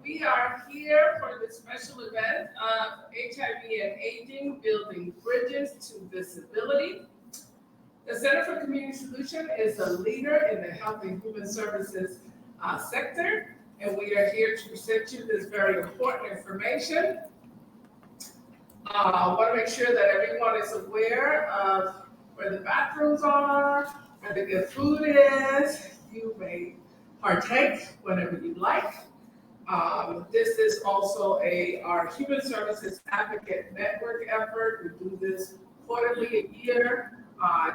We are here for the special event of HIV and Aging, Building Bridges to Disability. The Center for Community Solutions is a leader in the health and human services sector, and we are here to present you this very important information. I want to make sure that everyone is aware of where the bathrooms are, where the good food is. You may partake whenever you like. This is also our Human Services Advocate Network effort. We do this quarterly a year.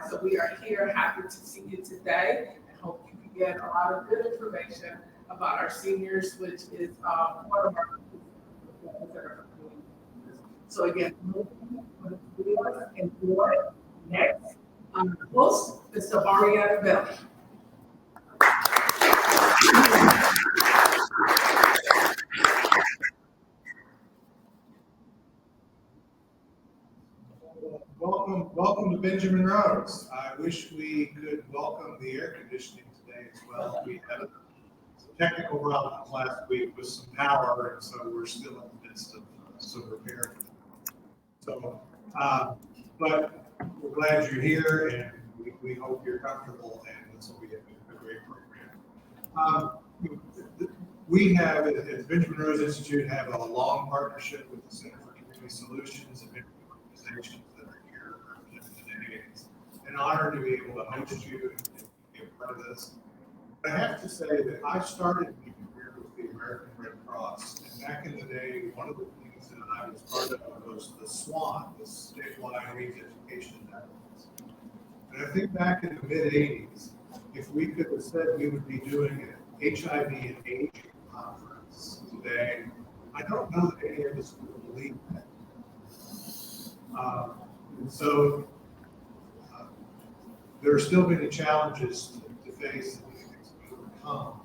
So we are here, happy to see you today, and hope you can get a lot of good information about our seniors, which is one of our so again, enjoy. Next, host is Mariana Bell. Welcome to Benjamin Rose. I wish we could welcome the air conditioning today as well. We had some technical problems last week with some power, and so we're still in the midst of some repair. So, but we're glad you're here, and we hope you're comfortable, and this will be a great program. We have, at the Benjamin Rose Institute, have a long partnership with the Center for Community Solutions and many organizations that are here today. It's an honor to be able to host you and be a part of this. But I have to say that I started my career with the American Red Cross, and back in the day, one of the things that I was part of was the SWAN, the Statewide AIDS Education Network. And I think back in the mid-'80s, if we could have said we would be doing an HIV and aging conference today, I don't know that any of us would believe that. And so there are still many challenges to face and many things to overcome.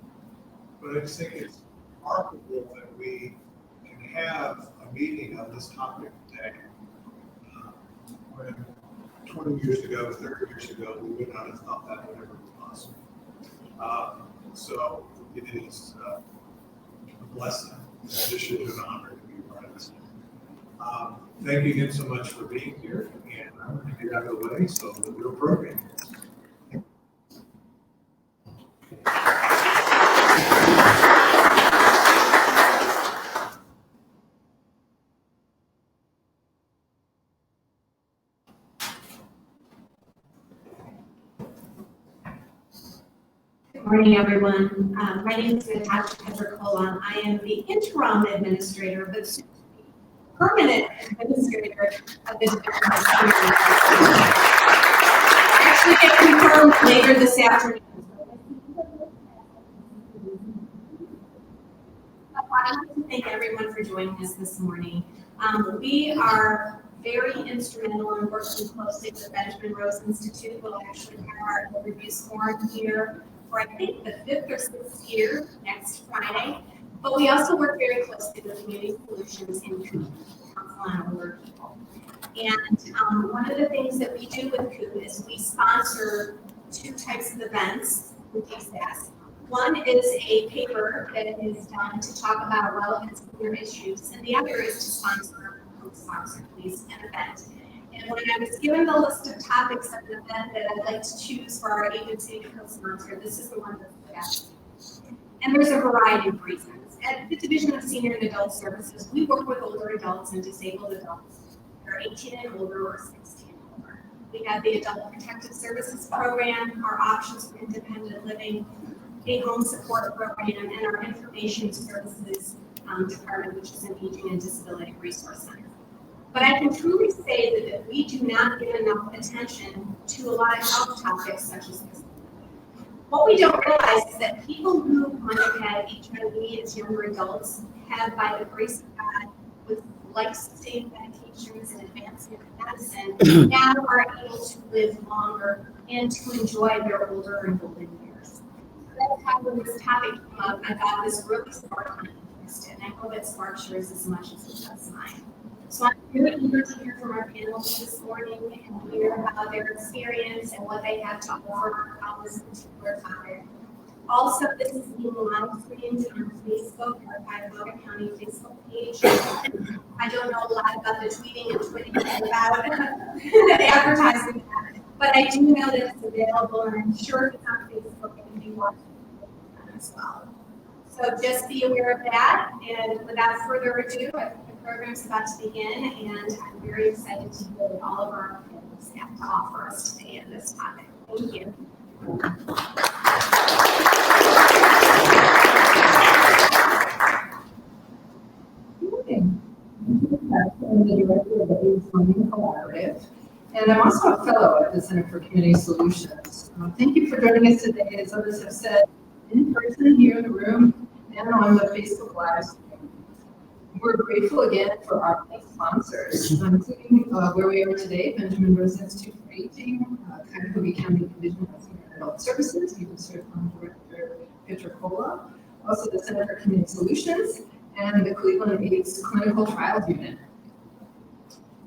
But I just think it's remarkable that we can have a meeting on this topic today. When 20 years ago, 30 years ago, we would not have thought that would ever be possible. So it is a blessing, in addition to an honor to be part of this. Thank you again so much for being here, and I'm going to get out of the way so the real program is. Good morning, everyone. My name is Natasha Pepper-Colon. I am the interim administrator, but soon to be permanent administrator of the Division of Senior. I actually get confirmed later this afternoon. I want to thank everyone for joining us this morning. We are very instrumental in working closely with the Benjamin Rose Institute. We'll actually have our overview forum here for I think the 5th or 6th year next Friday. But we also work very closely with Community Solutions and COOP, Council on Older People. And one of the things that we do with COOP is we sponsor 2 types of events with DSAS. One is a paper that is done to talk about relevant senior issues, and the other is to sponsor, please, an event. And when I was given the list of topics of an event that I'd like to choose for our agency to co-sponsor, this is the one that's best. And there's a variety of reasons. At the Division of Senior and Adult Services, we work with older adults and disabled adults. They're 18 and older or 16 and older. We have the Adult Protective Services Program, our Options for Independent Living, a home support program, and our Information Services Department, which is an Aging and Disability Resource Center. But I can truly say that we do not give enough attention to a lot of health topics such as this. What we don't realize is that people who might have had HIV as younger adults have, by the grace of God, with life-sustaining medications and advancement of medicine, now are able to live longer and to enjoy their older and golden years. That's how when this topic came up, I thought this really sparked my interest, and I hope it sparks yours as much as it does mine. So I'm really eager to hear from our panelists this morning and hear about their experience and what they have to offer on this particular topic. Also, this is being live streamed on Facebook, our Cuyahoga County Facebook page. I don't know a lot about the tweeting and tweeting about advertising, but I do know that it's available, and I'm sure if it's on Facebook, it can be watched as well. So just be aware of that, and without further ado, I think the program's about to begin, and I'm very excited to hear what all of our panelists have to offer us today in this topic. Thank you. Good morning. I'm the director of the AIDS Funding Collaborative, and I'm also a fellow at the Center for Community Solutions. Thank you for joining us today, as others have said, in person here in the room and on the Facebook Live stream. We're grateful again for our sponsors, including where we are today, Benjamin Rose Institute for Aging, Cuyahoga County Division of Senior Adult Services, you serve on Director Petrocola, also the Center for Community Solutions, and the Cleveland AIDS Clinical Trials Unit.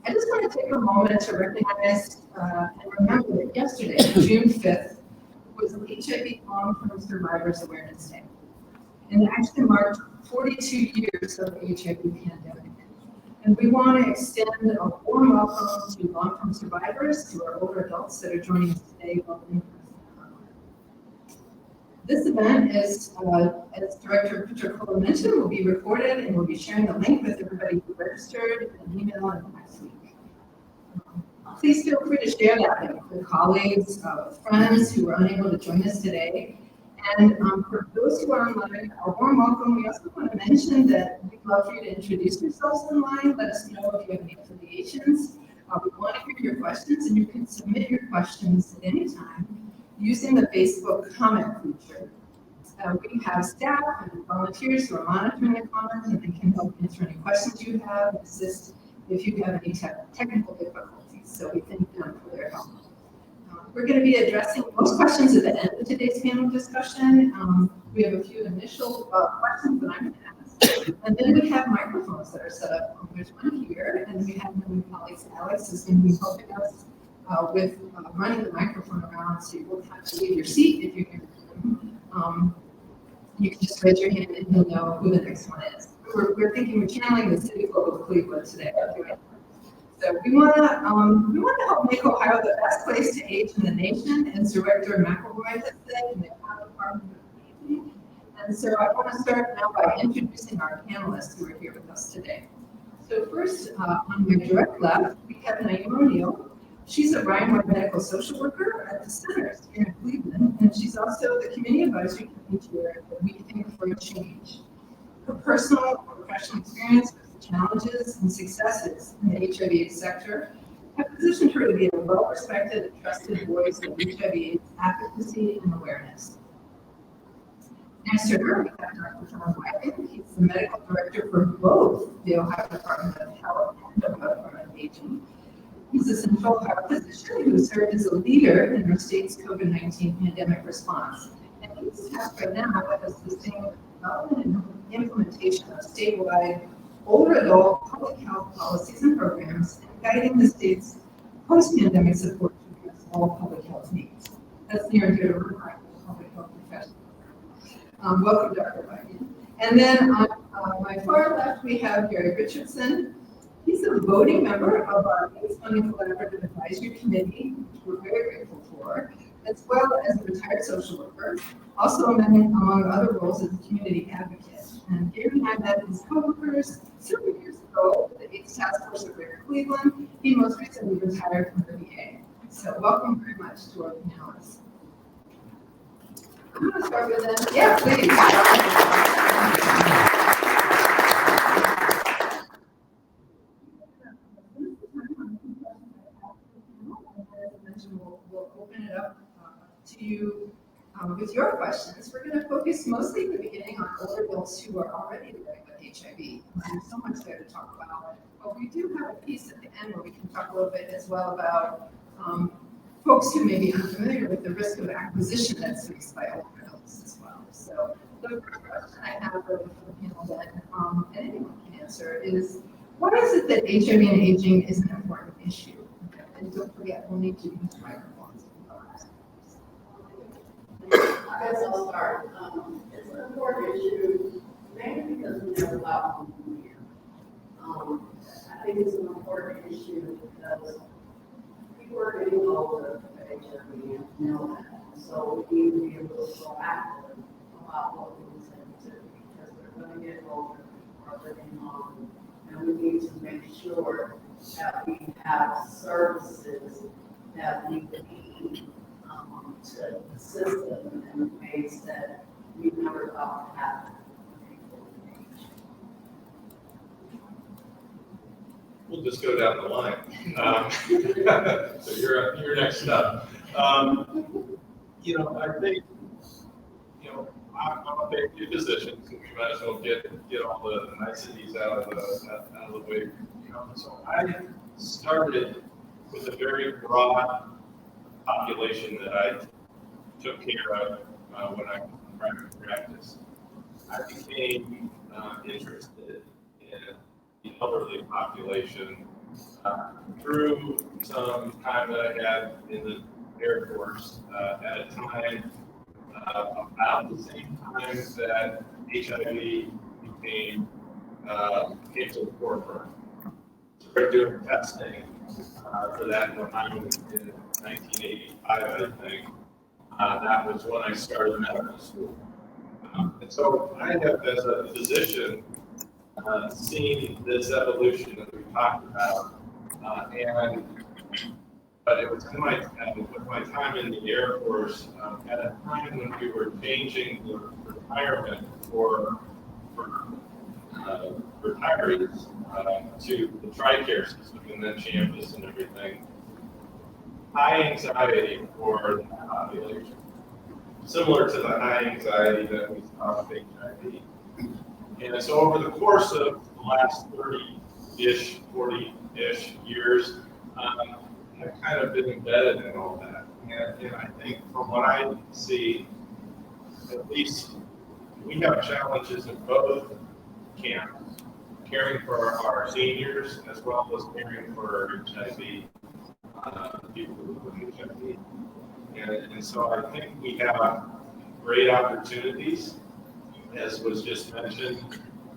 I just want to take a moment to recognize and remember that yesterday, June 5th, was HIV Long-Term Survivors Awareness Day. And it actually marked 42 years of the HIV pandemic. And we want to extend a warm welcome to long-term survivors, to our older adults that are joining us today, both in person and online. This event is, as Director Petrocola mentioned, will be recorded, and we'll be sharing a link with everybody who registered and email it next week. Please feel free to share that link with colleagues, with friends who are unable to join us today. And for those who are online, a warm welcome. We also want to mention that we'd love for you to introduce yourselves online. Let us know if you have any affiliations. We want to hear your questions, and you can submit your questions at any time using the Facebook comment feature. We have staff and volunteers who are monitoring the comments, and they can help answer any questions you have, and assist if you have any technical difficulties. So we thank them for their help. We're going to be addressing most questions at the end of today's panel discussion. We have a few initial questions that I'm going to ask. And then we have microphones that are set up. There's one here, and we have one of my colleagues, Alex, is going to be helping us with running the microphone around, so you won't have to leave your seat if you're in the room. You can just raise your hand and you'll know who the next one is. We're thinking we're channeling the city folk of Cleveland today. So we want to help make Ohio the best place to age in the nation, as Director McElroy has said in the Ohio Department of Aging. And so I want to start now by introducing our panelists who are here with us today. So first, on my direct left, we have Naima O'Neill. She's a Ryan White medical social worker at the Centers here in Cleveland, and she's also the community advisory committee chair at We Think for a Change. Her personal and professional experience with the challenges and successes in the HIV sector have positioned her to be a well-respected and trusted voice of HIV advocacy and awareness. Next to her, we have Dr. John Wyden. He's the medical director for both the Ohio Department of Health and the Ohio Department of Aging. He's a central Ohio physician who served as a leader in our state's COVID-19 pandemic response. And he's tasked right now with assisting development and implementation of statewide older adult public health policies and programs, and guiding the state's post-pandemic support to address all public health needs. That's near and dear to our heart, public health professionals. Welcome, Dr. Wyden. And then on my far left, we have Gary Richardson. He's a voting member of our AIDS Funding Collaborative Advisory Committee, which we're very grateful for, as well as a retired social worker, also among other roles as a community advocate. And Gary and I met his coworkers several years ago at the AIDS Task Force of Greater Cleveland. He most recently retired from the VA. So welcome very much to our panelists. I'm going to start with them. Yeah, please. We'll open it up to you with your questions. We're going to focus mostly at the beginning on older adults who are already living with HIV. There's so much there to talk about, but we do have a piece at the end where we can talk a little bit as well about folks who may be unfamiliar with the risk of acquisition that's faced by older adults as well. So the first question I have for the panel then, and anyone can answer, is why is it that HIV and aging is an important issue? And don't forget, we'll need to use microphones. I guess I'll start. It's an important issue, mainly because we never allow people here. I think it's an important issue because people are getting older with HIV and know that. So we need to be able to be proactive about what we intend to do because they're going to get older, people are living longer, and we need to make sure that we have services that we need to assist them in ways that we never thought would happen. We'll just go down the line. So you're next up. I think, I'm a big physician, so we might as well get all the niceties out of the way. So I started with a very broad population that I took care of when I was in private practice. I became interested in the elderly population through some time that I had in the Air Force at a time about the same time that HIV came to the forefront. Started doing testing for that when I was in 1985, I think. That was when I started medical school. And so I have, as a physician, seen this evolution that we talked about, but it was in with my time in the Air Force at a time when we were changing the retirement for retirees to the TRICARE system and then Champus and everything. High anxiety for the population, similar to the high anxiety that we saw with HIV. And so over the course of the last 30-ish, 40-ish years, I've kind of been embedded in all that. And I think from what I see, at least we have challenges in both camps, caring for our seniors as well as caring for HIV, people with HIV. And so I think we have great opportunities. As was just mentioned,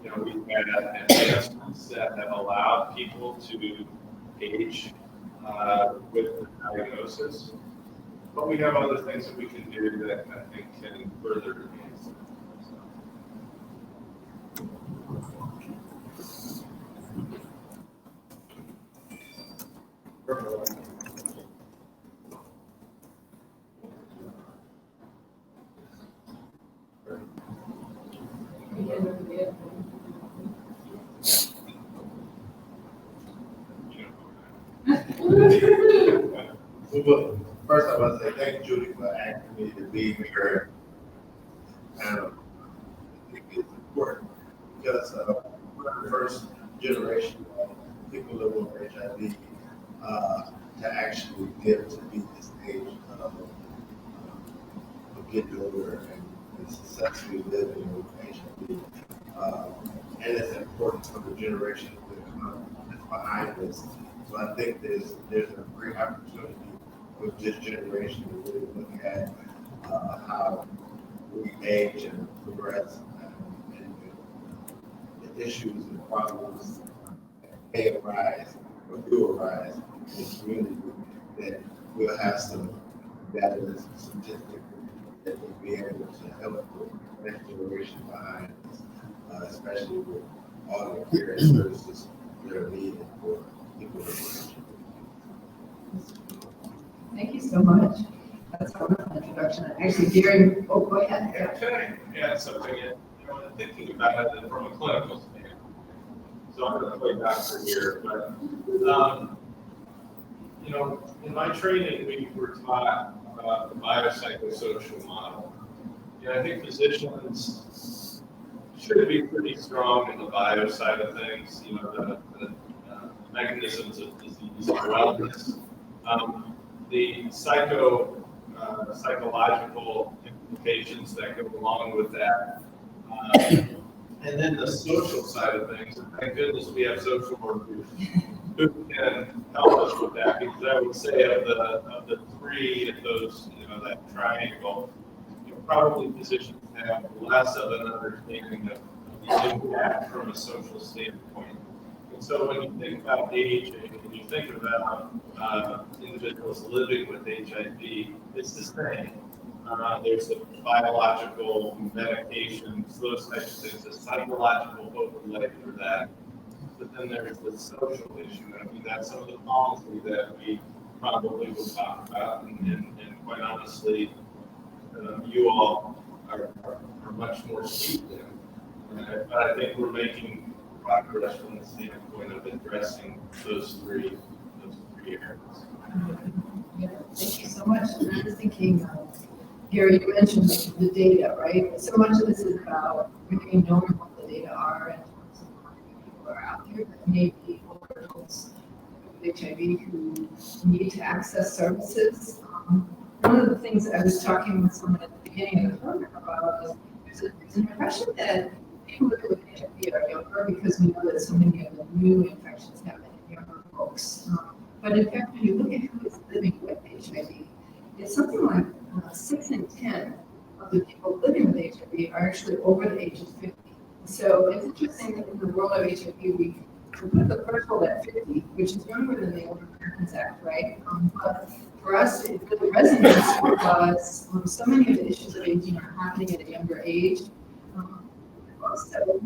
we've had advancements that have allowed people to age with the diagnosis, but we have other things that we can do that I think can further advance it. Well, first I want to say thank you, Judy, for asking me to be here. And I think it's important because we're the first generation of people living with HIV to actually get to be this age of getting older and successfully living with HIV. And it's important for the generation that come behind us. So I think there's a great opportunity with this generation to really look at how we age and progress and the issues and problems that may arise or do arise in the community, that we'll have some data and some statistics that will be able to help the next generation behind us, especially with all the care and services that are needed for people with HIV. Thank you so much. That's a wonderful introduction. Actually, Gary, go ahead. Yeah, can I add something in? Thinking about it from a clinical standpoint. So I'm going to play doctor here, but in my training, we were taught about the biopsychosocial model. And I think physicians should be pretty strong in the bio side of things, the mechanisms of disease and wellness. The psychological implications that go along with that. And then the social side of things. And thank goodness we have social workers who can help us with that, because I would say of the three of those, that triangle, probably physicians have less of an understanding of the impact from a social standpoint. And so when you think about aging and you think about individuals living with HIV, it's the same. There's the biological medications, those types of things, the psychological overlay for that. But then there's the social issue. I mean, that's some of the policy that we probably will talk about, and quite honestly, you all are much more steeped in. But I think we're making progress from the standpoint of addressing those three areas. Yeah, thank you so much. And I was thinking, Gary, you mentioned the data, right? So much of this is about really knowing what the data are and how many people are out there that may be older adults with HIV who need to access services. One of the things I was talking with someone at the beginning of the program about is there's an impression that people living with HIV are younger because we know that so many of the new infections happen in younger folks. But in fact, when you look at who is living with HIV, it's something like 6 in 10 of the people living with HIV are actually over the age of 50. So it's interesting that in the world of HIV, we put the threshold at 50, which is younger than the Older Americans Act, right? But for us, it really resonates because so many of the issues of aging are happening at a younger age. Also,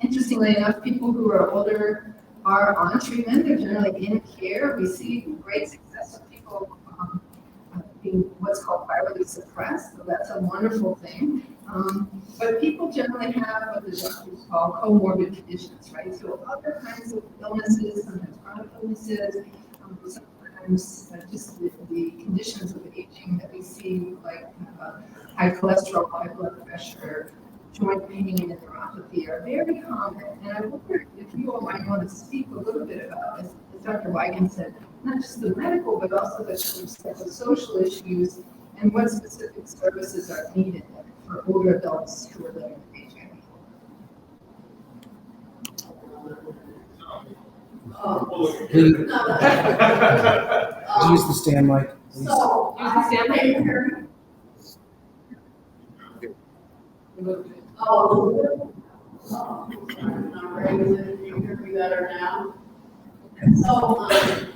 interestingly enough, people who are older are on treatment. They're generally in care. We see great success of people being what's called virally suppressed, so that's a wonderful thing. But people generally have what the doctors call comorbid conditions, right? So other kinds of illnesses, sometimes chronic illnesses, sometimes just the conditions of aging that we see, like high cholesterol, high blood pressure, joint pain, and neuropathy are very common. And I wonder if you all might want to speak a little bit about, as Dr. Wigan said, not just the medical, but also the psychosocial issues and what specific services are needed for older adults who are living with HIV. Please use the stand mic. Please. So, Use the stand mic. I'm ready to hear me better now. So, as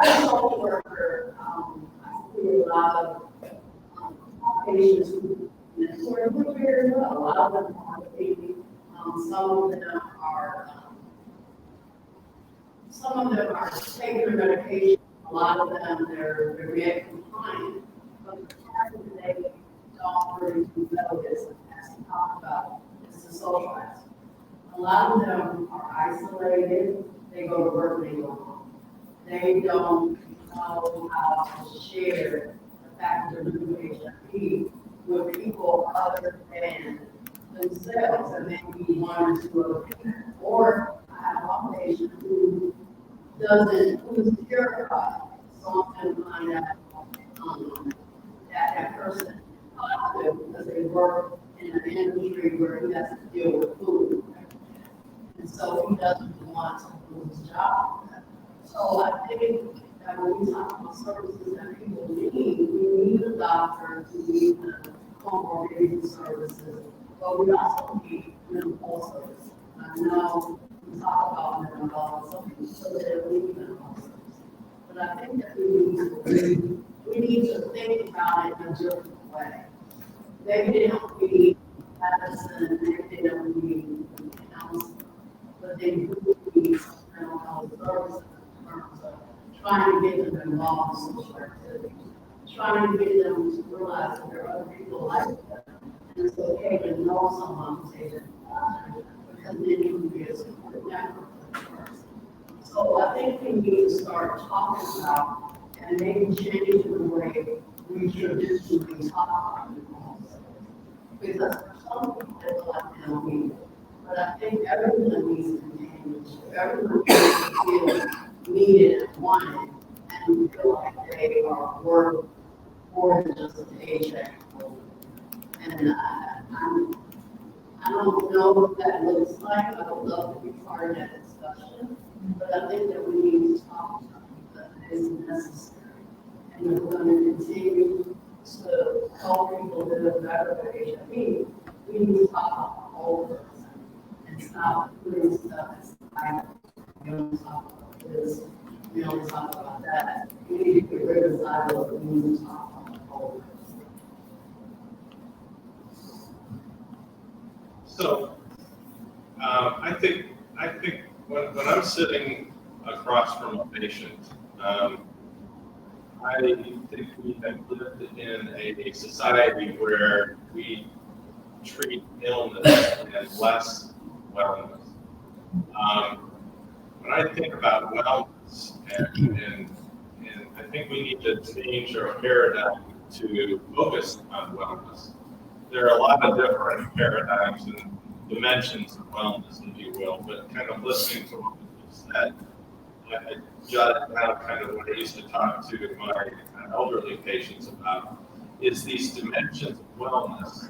a social worker, I see a lot of patients who sort of look very well. A lot of them are baby. Some of them are taking their medication. A lot of them they're yet compliant. But the fact that they don't really know this, as we talked about, is the social aspect. A lot of them are isolated. They go to work, they go home. They don't know how to share the fact that they're living HIV with people other than themselves, and maybe one or two other people. Or I have one patient who's terrified. So I'm going to find out that person is positive because they work in an industry where he has to deal with food. And so he doesn't want to lose his job. So I think that when we talk about services that people need, we need a doctor, we need the comorbidity services, but we also need mental health services. I know we talk about mental health, some people still don't need mental health services. But I think that we need to think about it in a different way. Maybe they don't need medicine, maybe they don't need counseling, but they do need mental health services in terms of trying to get them involved in social activities, trying to get them to realize that there are other people like them, and it's okay to know someone who's taken because then you can be a support network for the person. So I think we need to start talking about and maybe changing the way we traditionally talk about mental health. Because for some people, they feel like they don't need it. But I think everyone needs to change. Everyone needs to feel needed and wanted and feel like they are worth more than just a paycheck. And I don't know what that looks like. I would love to be part of that discussion. But I think that we need to talk about that is necessary. And if we're going to continue to to help people live better with HIV, we need to talk about the whole person and stop putting stuff aside. We don't talk about this, we don't talk about that. We need to get rid of silos, we need to talk about the whole person. So, I think when I'm sitting across from a patient, I think we have lived in a society where we treat illness as less wellness. When I think about wellness, and I think we need to change our paradigm to focus on wellness. There are a lot of different paradigms and dimensions of wellness, if you will, but kind of listening to what you said, I jotted down kind of what I used to talk to my elderly patients about, is these dimensions of wellness.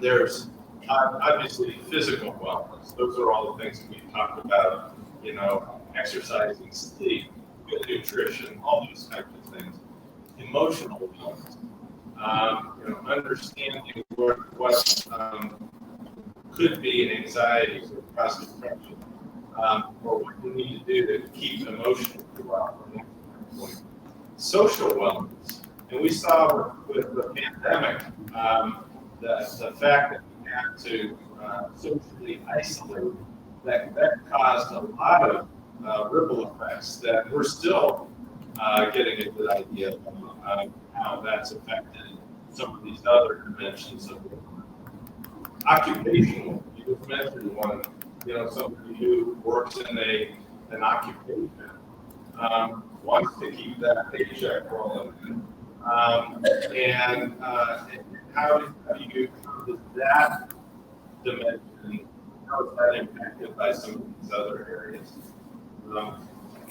There's obviously physical wellness. Those are all the things that we talked about, you know, exercising, sleep, good nutrition, all those types of things. Emotional wellness, you know, understanding what could be an anxiety or depressive depression, or what we need to do to keep emotionally well. Social wellness, and we saw with the pandemic, the fact that we had to socially isolate, that caused a lot of ripple effects that we're still getting a good idea of how that's affected some of these other dimensions of occupational. You just mentioned one, you know, somebody who works in an occupation wants to keep that paycheck rolling. And how does that dimension, how is that impacted by some of these other areas?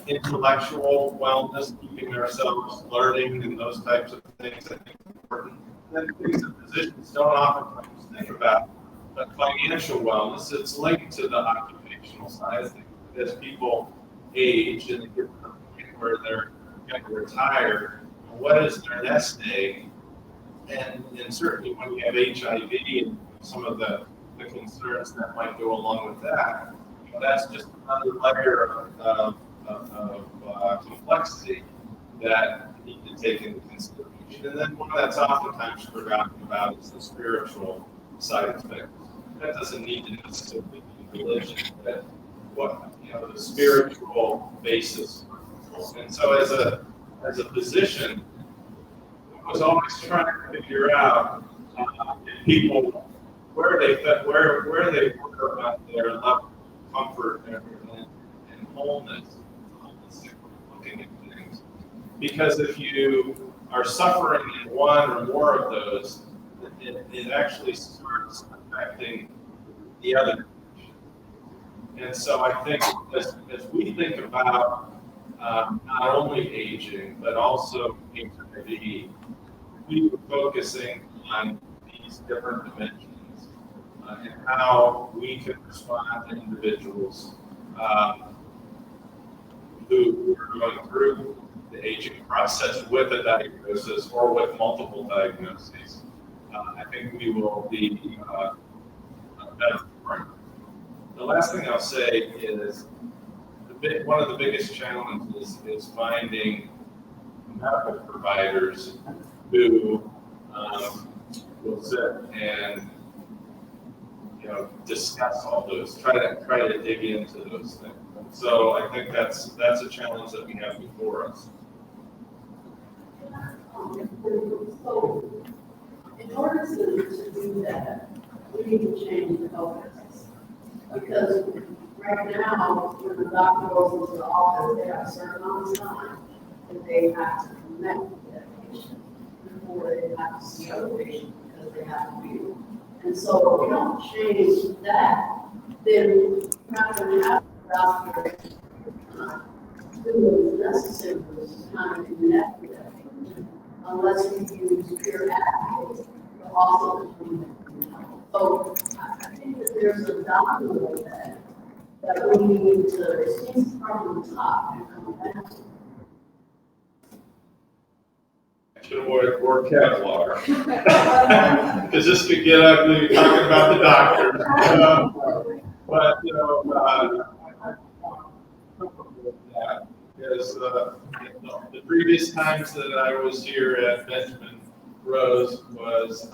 Intellectual wellness, keeping ourselves learning and those types of things, I think is important. And things that physicians don't oftentimes think about. But financial wellness, it's linked to the occupational side of things. As people age and they get to the point where they're going to retire, what is their nest egg? And certainly when you have HIV and some of the concerns that might go along with that, you know, that's just another layer of complexity that you need to take into consideration. And then one that's oftentimes forgotten about is the spiritual side of things. That doesn't need to necessarily be religion, but what, you know, the spiritual basis. And so as a physician, I was always trying to figure out if people where they were on their level of comfort and wholeness, looking at things. Because if you are suffering in one or more of those, it actually starts affecting the other. And so I think as we think about not only aging, but also HIV, we were focusing on these different dimensions and how we can respond to individuals who are going through the aging process with a diagnosis or with multiple diagnoses. I think we will be better informed. The last thing I'll say is one of the biggest challenges is finding medical providers who will sit and, you know, discuss all those, try to dig into those things. So I think that's a challenge that we have before us. So, in order to do that, we need to change the focus. Because right now, when the doctor goes into the office, they have a certain amount of time that they have to connect with that patient before they have to see other patients because they have to view. And so if we don't change that, then we're not going to have the doctor do what is necessary to kind of connect with that patient unless we use peer advocates to also implement. So I think that there's a document that we need to, it seems from the top and come down. or Kevlar. Because this could get ugly talking about the doctor. But, that because the previous times that I was here at Benjamin Rose was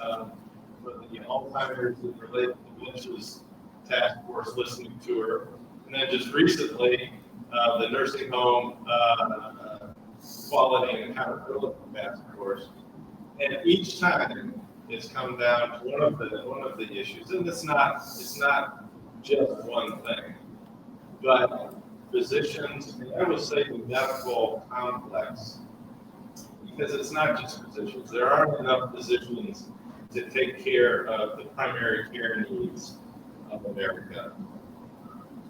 for the Alzheimer's and related dementias task force listening tour, and then just recently the nursing home quality and accountability task force. And each time it's come down to one of the issues, and it's not just one thing, but physicians, and I would say the medical complex, because it's not just physicians. There aren't enough physicians to take care of the primary care needs of America.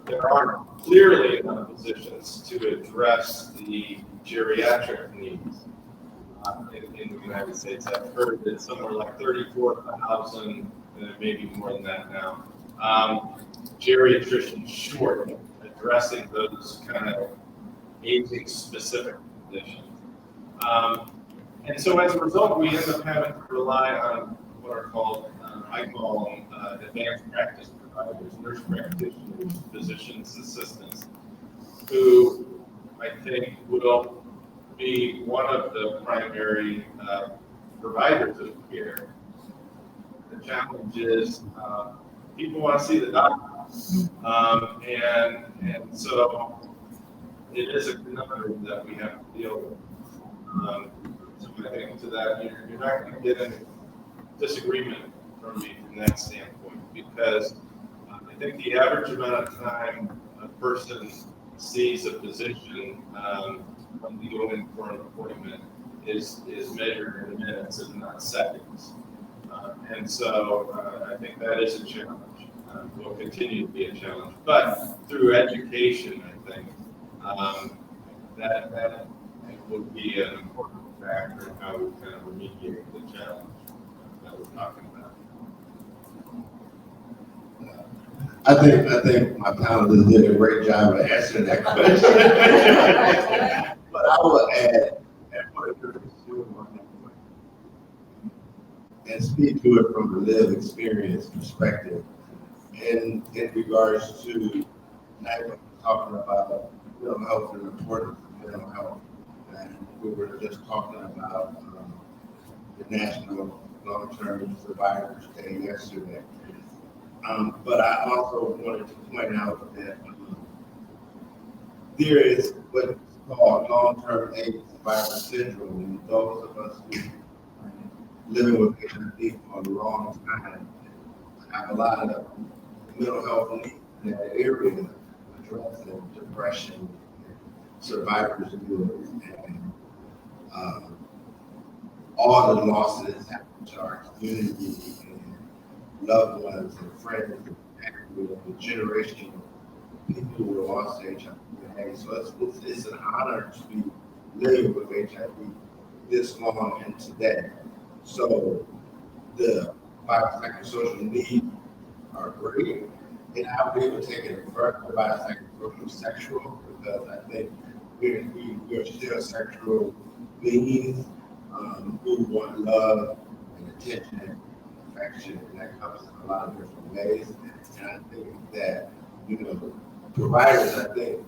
There aren't clearly enough physicians to address the geriatric needs in the United States. I've heard that somewhere like 34,000, maybe more than that now, geriatricians short, addressing those kind of aging-specific conditions. And so as a result, we end up having to rely on what are called, I call them advanced practice providers, nurse practitioners, physicians, assistants, who I think will be one of the primary providers of care. The challenge is people want to see the doctor. And so it is a conundrum that we have to deal with. So I think to that, you're not going to get any disagreement from me from that standpoint, because I think the average amount of time a person sees a physician when they go in for an appointment is measured in minutes and not seconds. And so I think that is a challenge. Will continue to be a challenge, but through education, I think that will be an important factor in how we kind of remediate the challenge that we're talking about. I think my panelists did a great job of answering that question. But I will add, and put it and speak to it from a lived experience perspective. In regards to talking about mental health and the importance of mental health, and we were just talking about the National Long-Term Survivors Day yesterday. But I also wanted to point out that there is what's called long-term AIDS survivor syndrome, and those of us who are living with HIV for a long time have a lot of mental health needs in that area, addressing depression, survivors guilt, and all the losses that happen to our community and loved ones and friends and the generation of people who lost HIV and AIDS. So it's an honor to be living with HIV this long and today. So the biopsychosocial needs are great, and I would even take it further by psychosocial sexual, because I think we're still sexual beings who want love and attention and affection, and that comes in a lot of different ways. And I think that, providers, I think,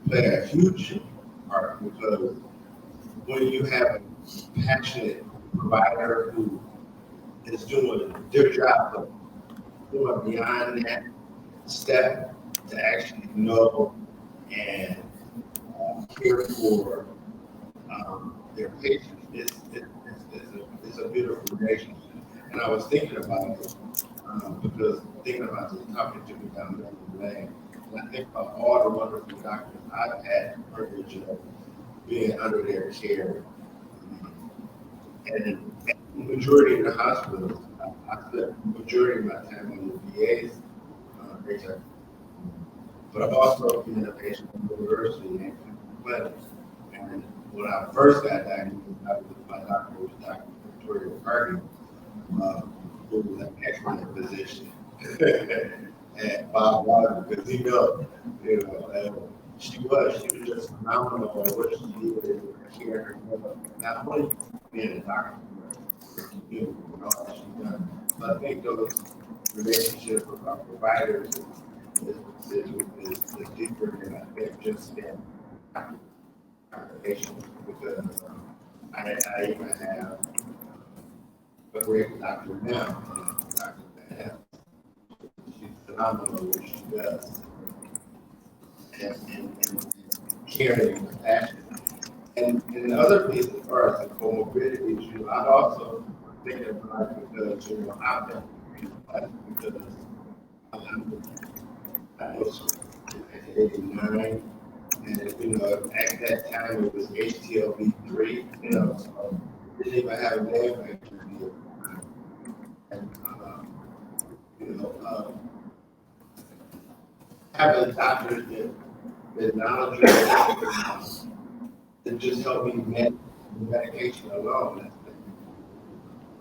play a huge part, because when you have a passionate provider who is doing their job of going beyond that step to actually know and care for their patients, it's a beautiful relationship. And I was thinking about it because thinking about this topic took me down memory lane. And I think about all the wonderful doctors I've had the privilege of being under their care. And the majority of the hospitals, I spent the majority of my time on the VA's HIV. But I've also been a patient at the university and clinic. And when I first got diagnosed, my doctor was Dr. Victoria Carty, who was an excellent physician. And Bob Water, because she was just phenomenal at what she did with care, not only being a doctor, but you know, all that she's done. So I think those relationships with our providers is deeper than I think just in patients, because I even have a great doctor now, Dr. Van. She's phenomenal at what she does, and caring and compassion. And the other piece, as far as the comorbidities, I'm also thinking about it because, I've been because I was 89, and at that time it was HTLV3, so didn't even have a name actually. And having doctors that knowledgeable that just help me med medication alone, that's been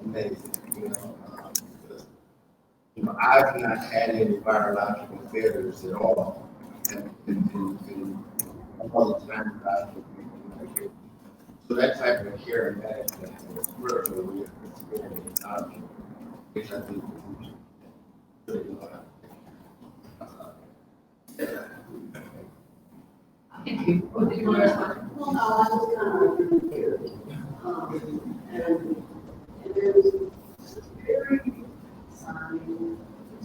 amazing. Because, I've not had any virological failures at all, and all the time that I've been medicated. So that type of care and management is critical with experience and knowledge, which I think we should really learn. Thank you. What did you want to respond? Well, no, I was kind of here. And there was very signing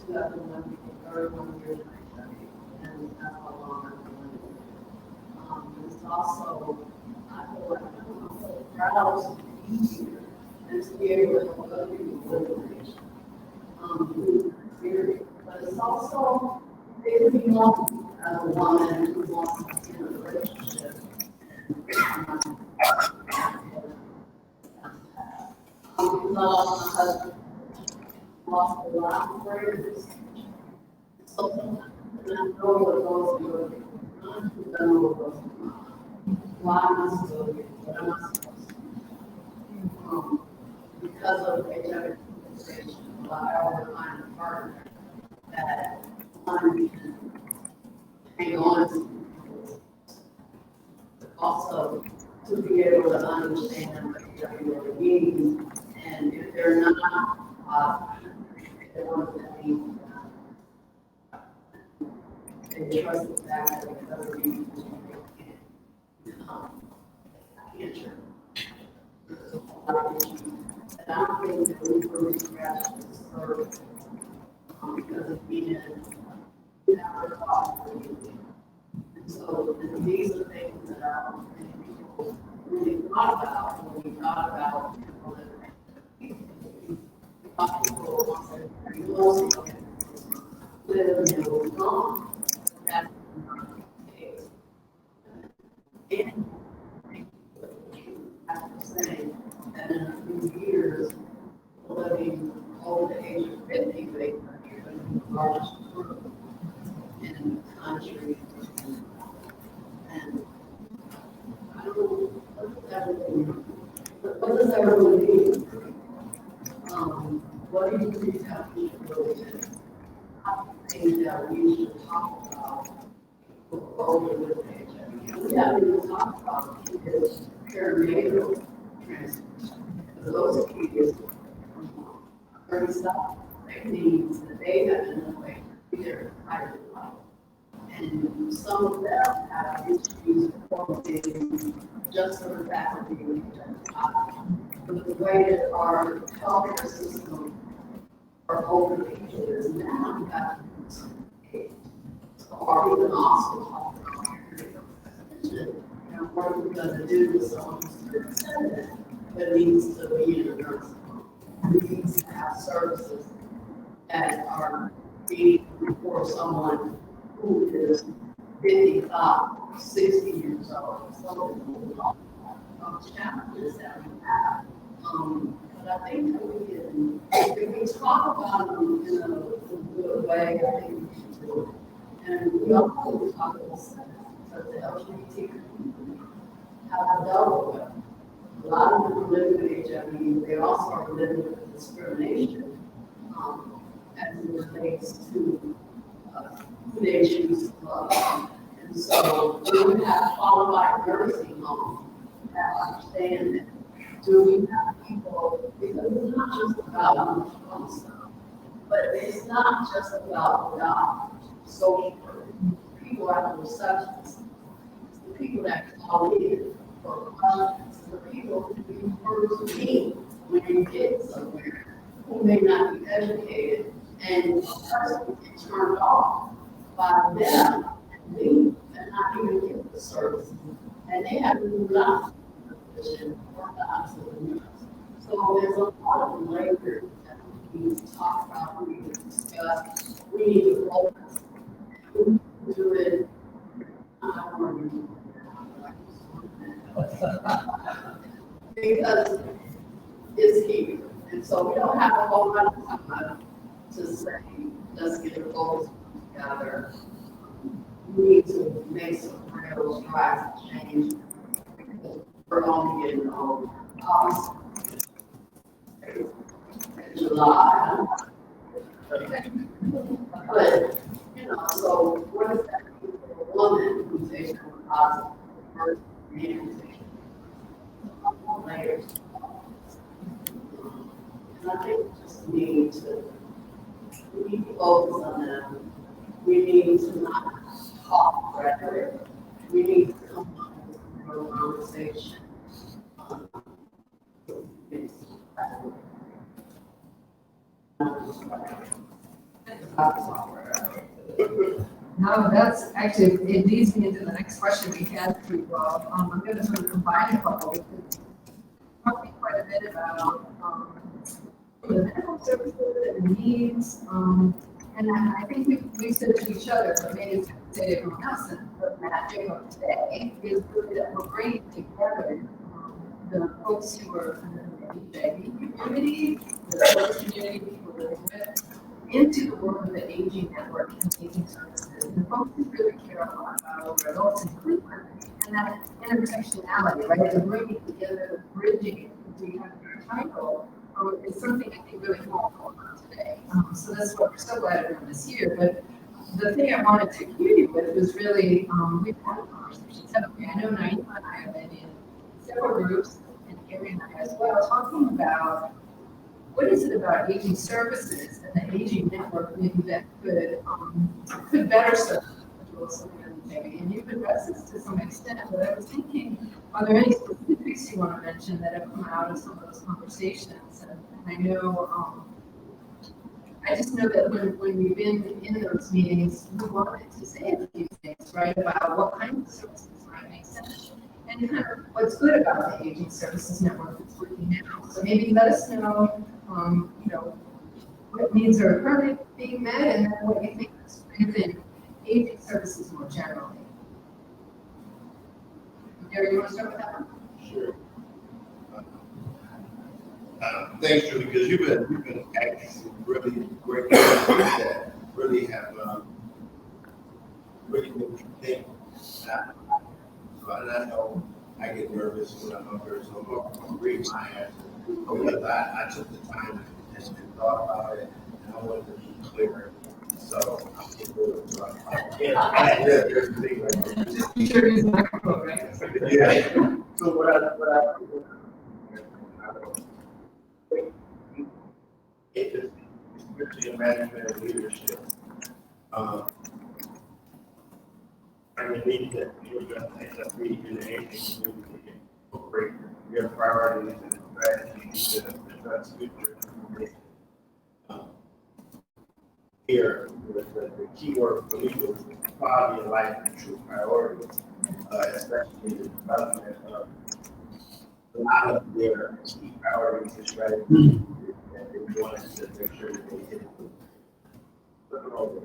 2001, 31 years of HIV, and that's how long I've been living. It's also, I feel like I'm so proud to be here and to be able to help other people live with HIV. But it's also very long as a woman who wants to be in a relationship. Because I lost my husband, lost a lot of friends. So and I know what goes through it. I know what goes through it. Why am I still here? What am I supposed to do? Because of HIV conversation, I always find a partner that one can hang on to, also to be able to understand what HIV really means, and if they're not, they want to be, they trust the fact that because of you, cancer. There's a lot of issues, and I don't think that we really scratch the surface because of being never thought. So these are things that our people really thought about when we thought about people that live and move on. That's not the case. And after saying that in a few years, living over the age of 50, they are the largest group in the country. And I don't know what does that really mean? What do you think that we should really do? I think that we should talk about older with HIV. We haven't even talked about is perinatal transmission. Those kids are stuff that needs that they have been away from their entire life. And some of them have issues with just for the fact of being but the way that our healthcare system are over the years now, we've got some kids. So are we going to also talk about what are we going to do with someone who's transcendent that needs to be in a nursing home? We need to have services that are being for someone who is 55, 60 years old. Some of the challenges that we have. But I think that we can, if we talk about them in a good way, I think we should do it. And we also talk about sex, because the LGBT community have dealt with it. A lot of them live with HIV, they also are living with discrimination as it relates to who they choose to love. And So do we have qualified nursing homes that understand it? Do we have people, because it's not just about mental stuff, but it's not just about social work. People are the receptionists, it's the people that call in for questions, the people who you first meet when you get somewhere, who may not be educated, and a person gets turned off by them and leave and not even get the service. And they have moved on to the position or not to the nurse. So there's a lot of layers that we need to talk about, we need to discuss, we need to focus. We need to do it. I don't want to do it. Because it's here. And so we don't have a whole lot of time to say, let's get a focus together. We need to make some real strides to change. Because we're only getting older. July. But, so what is that mean for a woman who's taking a positive first rehabilitation? Layers. And I think we just need to focus on them. We need to not talk rhetoric. We need to come up with a real conversation. No, that's actually, it leads me into the next question we had for you all. I'm going to sort of combine a couple because talking quite a bit about the medical services and the needs. And I think we said to each other, but maybe it's to everyone else, and the magic of today is really that we're bringing together the folks who are in the HIV community, the service community people living with, into the world of the aging network and aging services. And the folks who really care a lot about older adults in Cleveland and that intersectionality, right? The bringing together, the bridging, we have the title, is something I think really helpful today. So that's what we're so glad everyone is here. But the thing I wanted to hear you with was really, we've had conversations, haven't we? I know Naima and I have been in several groups, and Gary and I as well, talking about what is it about aging services and the aging network maybe that could better serve individuals maybe, and you've addressed this to some extent, but I was thinking, are there any specifics you want to mention that have come out of some of those conversations? And I know, I just know that when we've been in those meetings, we wanted to say a few things, right, about what kind of services might make sense. And kind of what's good about the aging services network that's working now. So maybe let us know, what needs are currently being met, and then what you think is within aging services more generally. Gary, you want to start with that one? Sure. Thanks, Julie, because you've been asking some really great questions that really have really made me think. So I know I get nervous when I'm up here, so I'm gonna read my answer because I took the time and thought about it, and I wanted to be clear. So I'm getting there's the thing right there. You sure use the microphone, right? Yeah. So what I especially in management and leadership, I believe that you're going to HSAN in the aging community incorporate your priorities and strategies to address future information. Here, the key word for me was quality of life and true priorities, especially the development of a lot of their key priorities and strategies that they wanted to make sure that they hit. Looking over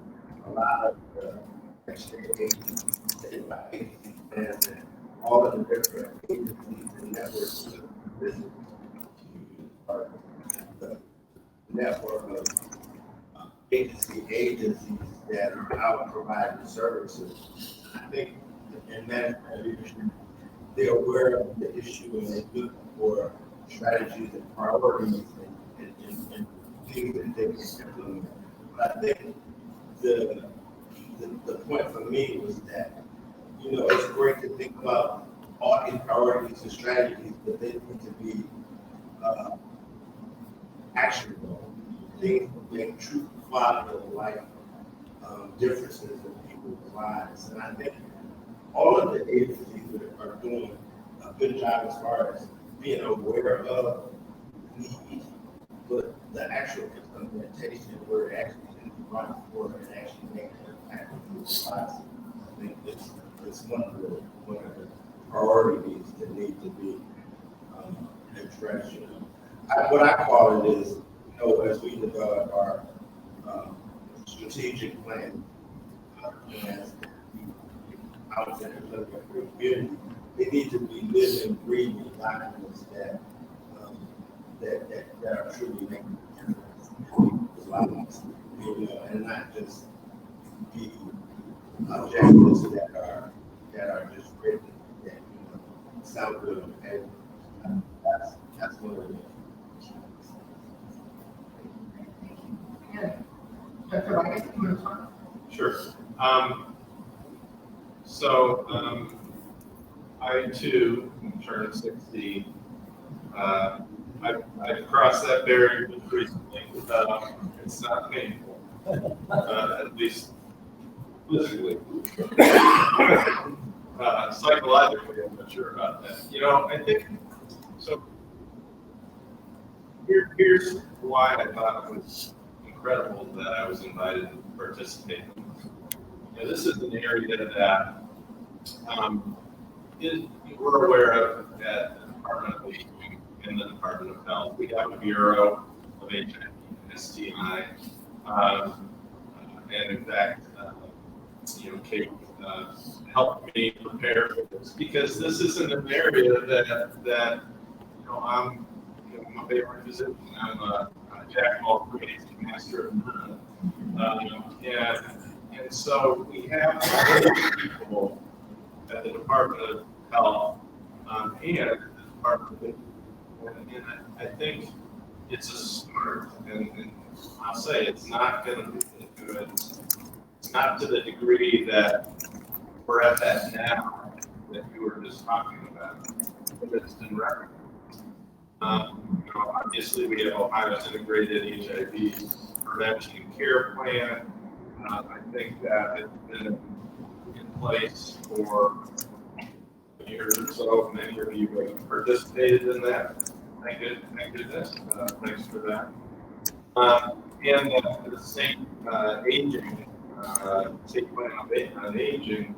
a lot of the expectations by agencies and all of the different agencies and networks of business are the network of agencies that are out providing services. I think in management leadership, they're aware of the issue and they look for strategies and priorities and things that they can implement. But I think the point for me was that you know, it's great to think about all these priorities and strategies, but they need to be actionable. Things that make true quality of life differences in people's lives. And I think all of the agencies that are doing a good job as far as being aware of need, but the actual implementation where it actually can be brought forward and actually make an impact in people's lives. I think it's one of the priorities that need to be addressed. What I call it is, you know, as we develop our strategic plan, as out in the community, they need to be living, breathing documents that are truly making a difference in people's lives, you know, and not just be objectives that are just written that, you know, sound good on paper. That's one of the Yeah. Dr. Wagner, you want to talk? Sure. I too turned 60. I've crossed that barrier recently. It's not painful, at least physically. Psychologically, I'm not sure about that. You know, I think so. Here's why I thought it was incredible that I was invited to participate in this. You know, this is an area that we're aware of at the Department of Aging and the Department of Health. We have a Bureau of HIV and STI. And in fact, you know, Kate helped me prepare for this because this isn't an area that you know, I'm a favorite physician. I'm a jack of all trades, master of none. And so we have people at the Department of Health and the Department of Aging. And I think it's a start, and I'll say it's not going to be good. It's not to the degree that we're at that now that you were just talking about, but it's been recognized. You know, obviously, we have Ohio's integrated HIV prevention and care plan. I think that has been in place for years or so. Many of you have participated in that. Thank goodness. Thanks for that. And the state aging, state plan on aging,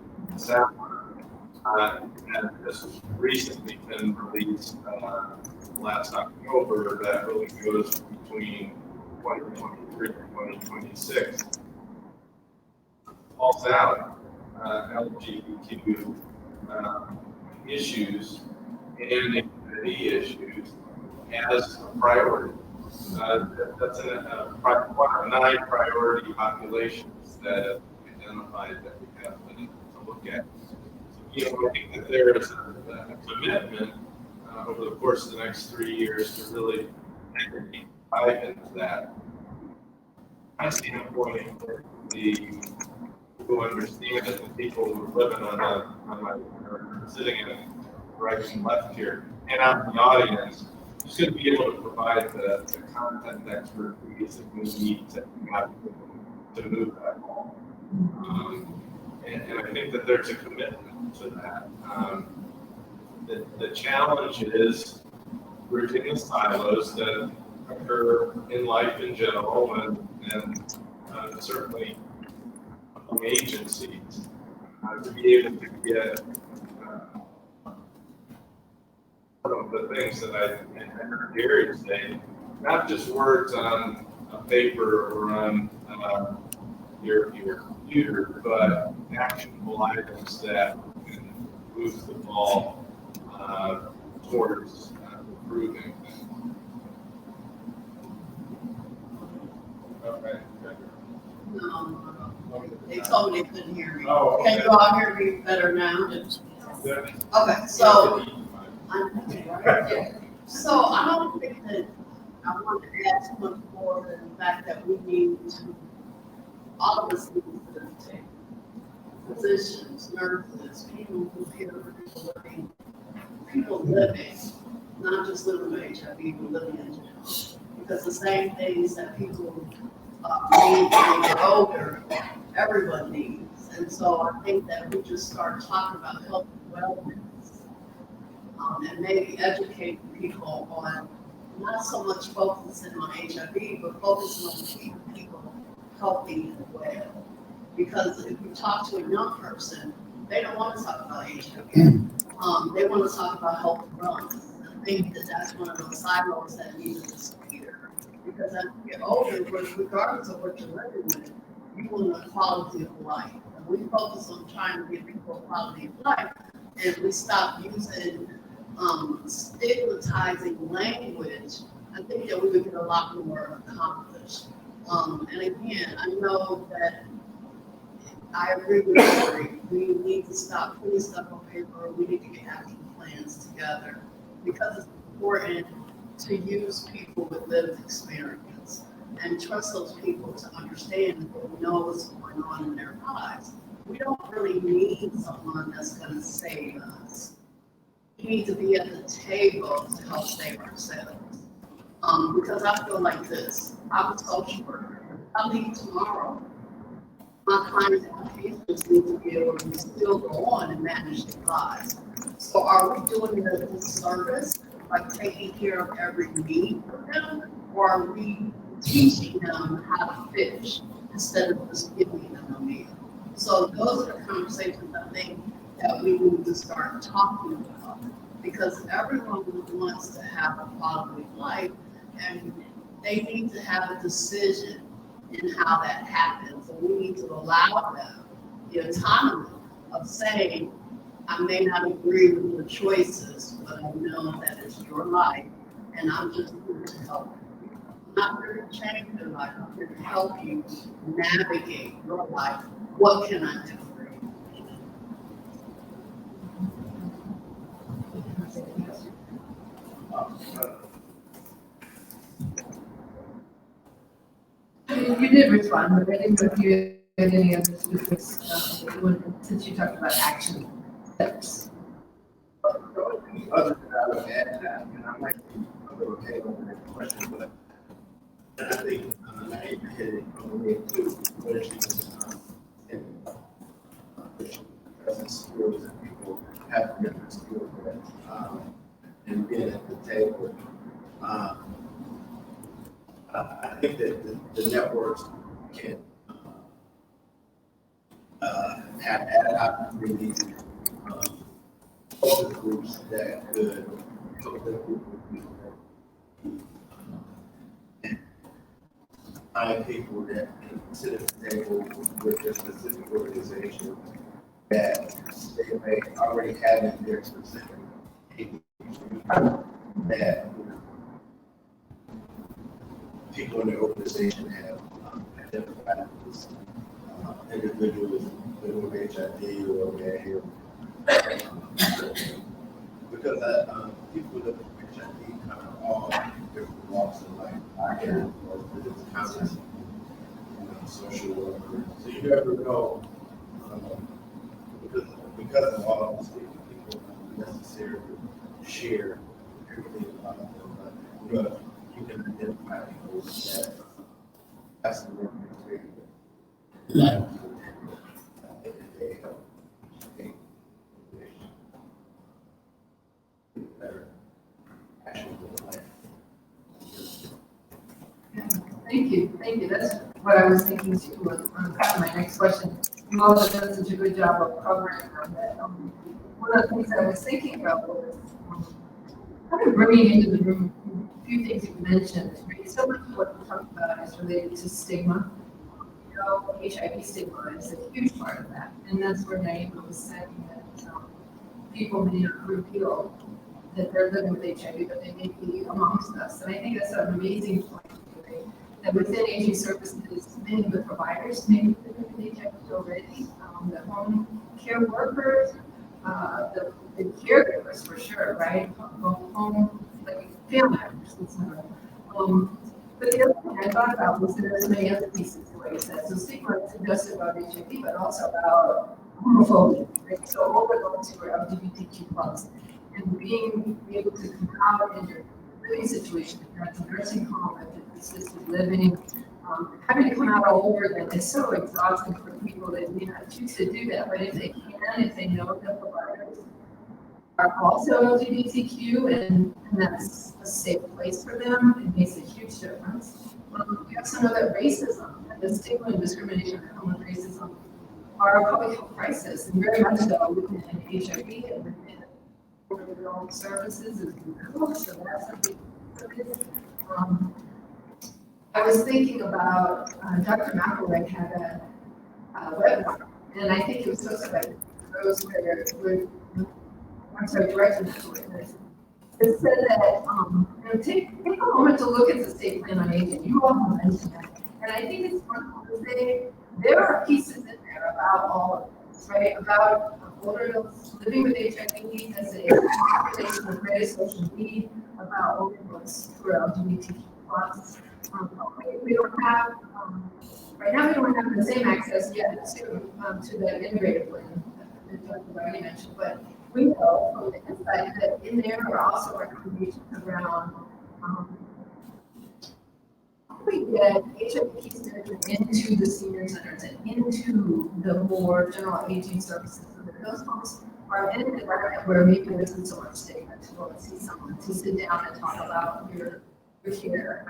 has recently been released last October. That really goes between 2023 and 2026. Calls out LGBTQ issues and HIV issues as a priority. That's one of 9 priority populations that have identified that we have to look at. So, you know, I think that there is a commitment over the course of the next 3 years to really dive into that. My standpoint, the who understand it, the people who are living or sitting in right and left here, and out in the audience, is going to be able to provide the content expertise that we need to move that along. And I think that there's a commitment to that. The challenge is bridging the silos that occur in life in general, and certainly among agencies, to be able to get some of the things that I heard Gary say, not just words on a paper or on your computer, but actionable items that can move the ball towards improving. Okay. They told me they couldn't hear me. Oh, okay. Can you all hear me better now? Good. Okay, so, so I don't think that I want to add too much more than the fact that we need to, all of us need to sit at the table. physicians, nurses, people who care for people living, not just living with HIV, but living in general. Because the same things that people need when they get older, everyone needs. And so I think that we just start talking about health and wellness, and maybe educating people on not so much focusing on HIV, but focusing on keeping people healthy and well. Because if you talk to a young person, they don't want to talk about HIV. They want to talk about health and wellness. I think that that's one of those silos that needs to disappear. Because as you get older, regardless of what you're living with, you want a quality of life. And we focus on trying to give people a quality of life, and we stop using stigmatizing language. I think that we would get a lot more accomplished. And again, I know that I agree with Lori. We need to stop putting stuff on paper. We need to get action plans together because it's important to use people with lived experience and trust those people to understand and know what's going on in their lives. We don't really need someone that's going to save us. We need to be at the table to help save ourselves. Because I feel like this. I'm a social worker. I leave tomorrow. My clients and my patients need to be able to still go on and manage their lives. So are we doing a disservice by taking care of every need for them, or are we teaching them how to fish instead of just giving them a meal? So those are the conversations I think that we need to start talking about, because everyone wants to have a quality of life, and they need to have a decision in how that happens. And we need to allow them the autonomy of saying, I may not agree with your choices, but I know that it's your life, and I'm just here to help you. I'm not here to change your life. I'm here to help you navigate your life. What can I do for you? You did respond, but I didn't know if you had any other specifics, since you talked about action steps. Other than I would add that, and I might be a little okay on that question, but I think I hit it on the way too, where she was present skills that people have different skills with, and being at the table. I think that the networks can have ad hoc committees, focus groups that could help them find people that can sit at the table with their specific organization that they may already have in their specific that people in the organization have identified as individuals living with HIV or gay, because people that with HIV kind of all different walks of life. I can work with counselors, social workers. So you never know, because of all of these things, people don't necessarily share everything about them, but you can identify people that have some work experience. They help better action with the life. Thank you. That's what I was thinking too, on my next question. You all have done such a good job of covering that. One of the things I was thinking about was kind of bringing into the room a few things you mentioned. Right? So much of what we talked about is related to stigma. You know, HIV stigma is a huge part of that. And that's where Naima was saying that people may not reveal that they're living with HIV, but they may be amongst us. And I think that's an amazing point. That within aging services, many of the providers may be living with HIV already, the home care workers, the caregivers for sure, right? Home, like family members, etc. But the other thing I thought about was that there's many other pieces to what you said. So stigma isn't just about HIV, but also about homophobic, right? So all the ones who are LGBTQ plus, and being able to come out in your living situation, if you're at the nursing home, if it's assisted living, having to come out all over them is so exhausting for people that may not choose to do that, but if they can, if they know that providers are also LGBTQ and that's a safe place for them, it makes a huge difference. We also know that racism and the stigma and discrimination that come with racism are a public health crisis, and very much so within HIV and within over-the-road services as well. So that's a big focus. I was thinking about Dr. McElroy had a webinar, and I think it was hosted by Rose, Director McElroy. It said that take a moment to look at the state plan on aging. You all mentioned that, and I think it's wonderful to say there are pieces in there about all of this, right? About older adults living with HIV as a population of greatest social need, about older adults who are LGBTQ plus. We don't have right now. We don't have the same access yet to the integrated plan that Dr. Barney mentioned, but we know from the inside that in there are also recommendations around how we get HIV case management into the senior centers and into the more general aging services, so that those folks are in an environment where maybe there isn't so much stigma to go and see someone, to sit down and talk about your care.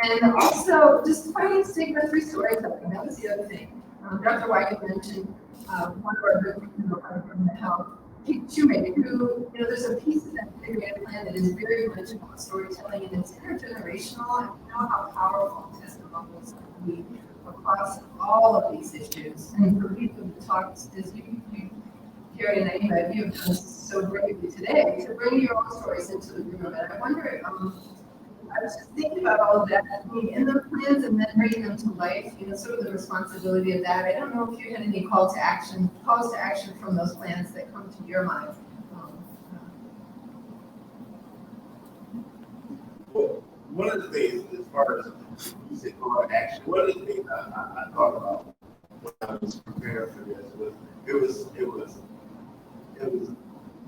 And also just fighting stigma through storytelling. That was the other thing. Dr. White mentioned one of our good people from the health, Pete Shoemaker, who, there's a piece of that integrated plan that is very much about storytelling, and it's intergenerational, and we know how powerful testimonials can be across all of these issues. And for people to talk, as you Carrie and Amy, you have done so bravely today, to bring your own stories into the room. And I wonder, I was just thinking about all of that being in the plans and then bringing them to life, sort of the responsibility of that. I don't know if you had any calls to action from those plans that come to your mind. Well, one of the things, as far as you said call to action, one of the things I thought about when I was preparing for this was it was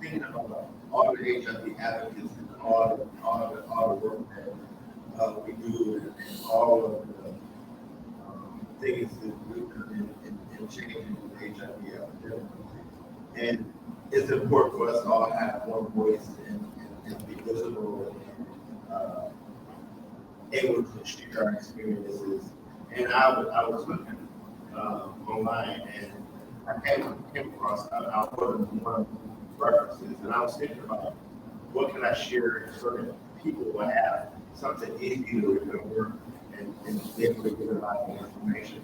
thinking about all the HIV advocates and all the work that we do and all of the things that we do in changing the HIV epidemic. And it's important for us to all have one voice and be visible and able to share our experiences. And I was looking online and I came across one references, and I was thinking about what can I share so that people will have something easy to remember and be able to get a lot of information.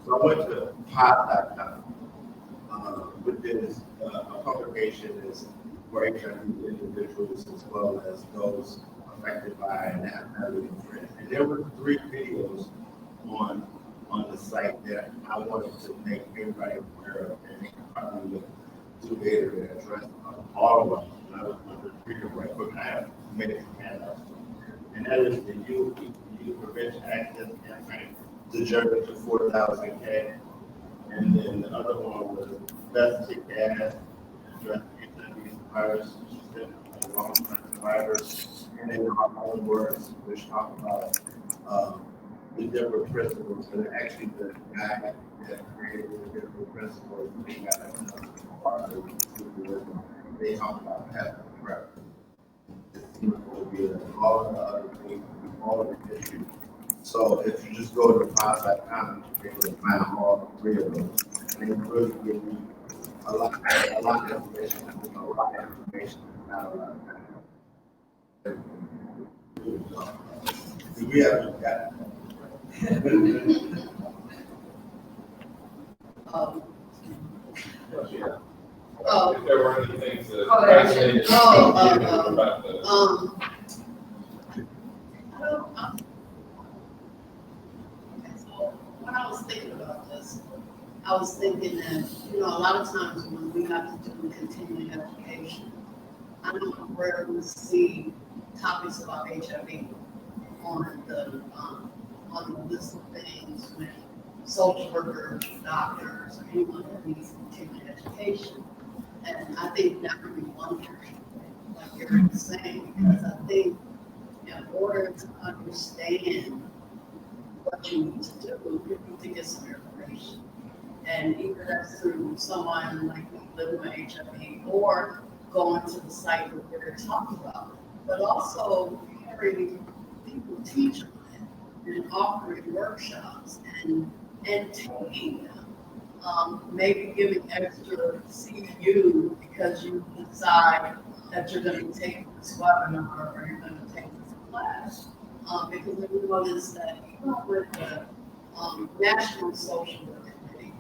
So I went to pod.com, which is a publication is for HIV individuals as well as those affected by an HIV. And there were 3 videos on the site that I wanted to make everybody aware of, and they can probably look to later and address all of them. And I was going to read it right quick. I have many handouts. And that is the Youth Prevention Access Campaign, the journey to 4,000 K. And then the other one was Best to Gas, address HIV virus, long-term survivors, and then our own words, which talk about the different principles, and actually the guy that created the different principles, they got part of the they talk about having prep. All of the other things, all of the issues. So if you just go to pod.com, you're able to find all 3 of those, and it really give you a lot of information, not a lot of time. We haven't got it. If there were any things that Oh, resonated with you about the. So when I was thinking about this, I was thinking that, a lot of times when we have to do continuing education, I don't rarely see topics about HIV on the list of things when social workers, doctors, or anyone that needs continuing education. And I think that would be wonderful, like Eric was saying, because I think in order to understand what you need to do, you need to get some information. And either that's through someone like me living with HIV or going to the site that we're talking about, but also hearing people teach on it and offering workshops and taking them. Maybe giving extra CU because you decide that you're going to take this webinar or you're going to take this class. Because we noticed that even with the National Social Work Committee,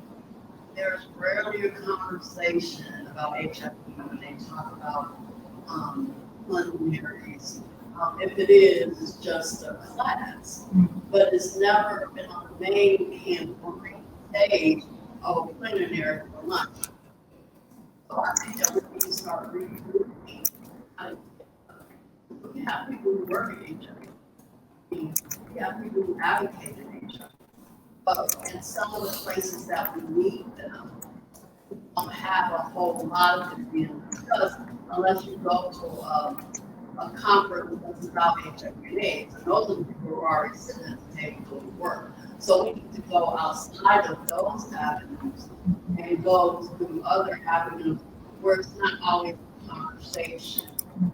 there's rarely a conversation about HIV when they talk about preliminaries. If it is, it's just a class, but it's never been on the main campaign stage of a plenary for lunch. So I think that we need to start regrouping. We have people who work at HIV. We have people who advocate in HIV. But in some of the places that we need them, we don't have a whole lot of them in, because unless you go to a conference that's about HIV and AIDS, and those are the people who are already sitting at the table doing work. So we need to go outside of those avenues and go to other avenues where it's not always a conversation.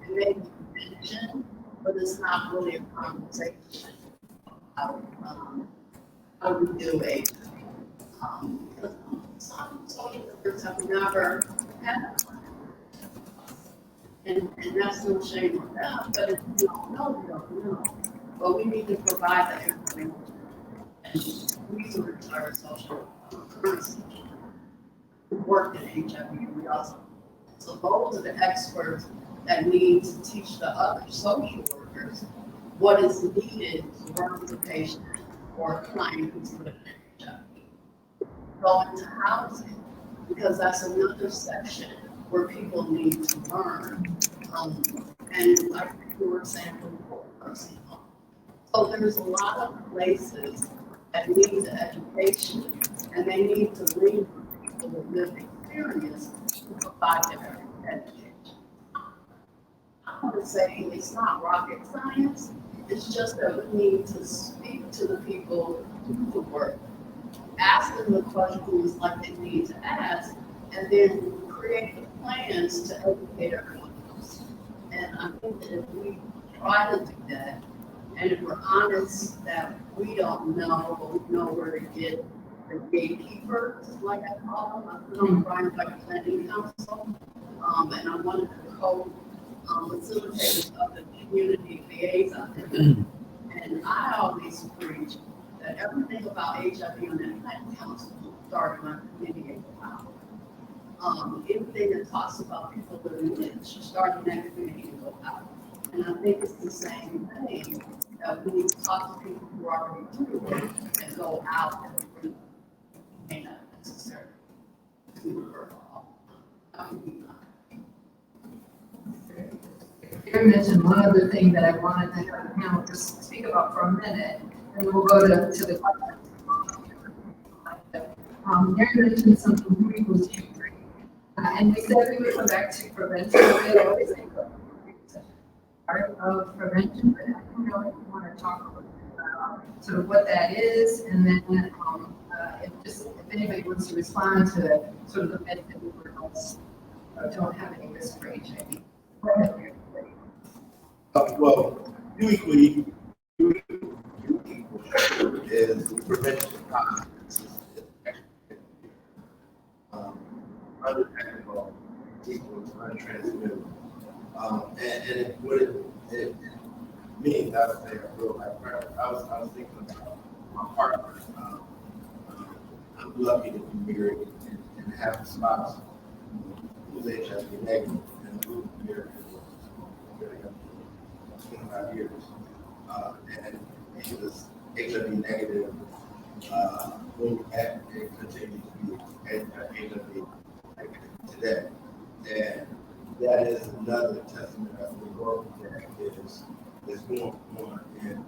It may be mentioned, but it's not really a conversation about how we do it. Some social workers have never had a and that's no shame on them, but if you don't know, you don't know. But we need to provide the information and research our social workers who work in HIV. We also, so those are the experts that need to teach the other social workers what is needed to work with a patient or a client who's living in HIV. Go into housing, because that's another section where people need to learn. And like you were saying before, nursing home. So there's a lot of places that need the education, and they need to lean on people with lived experience to provide their education. I want to say it's not rocket science, it's just that we need to speak to the people who do the work, ask them the questions like they need to ask, and then create the plans to educate everyone else. And I think that if we try to do that, and if we're honest that we don't know, but we know where to get the gatekeepers, like I call them. I'm running by planning council, and I'm one of the co-facilitators of the community liaison. And I always preach that everything about HIV on that planning council started on community power. Anything that talks about people living in it should start in that community and go out. And I think it's the same thing, that we need to talk to people who are already doing it and go out and really may not necessarily do it all. You mentioned one other thing that I wanted to have the panel just speak about for a minute, and then we'll go to the questions. Darren mentioned something really was and we said we would come back to prevention. We always think part of prevention, but I don't know if you want to talk a little bit about sort of what that is, and then if anybody wants to respond to sort of the benefit of don't have any risk for HIV. Go ahead. Well, usually is prevention conferences. Undetectable equals untransmittable. And what it means, I would say, a real life practice. I was thinking about my partner. I'm lucky to be married and have a spouse who's HIV negative, and who's married for 25 years. And he was HIV negative when we met, and continues to be HIV negative today. And that is another testament of the work that is going on in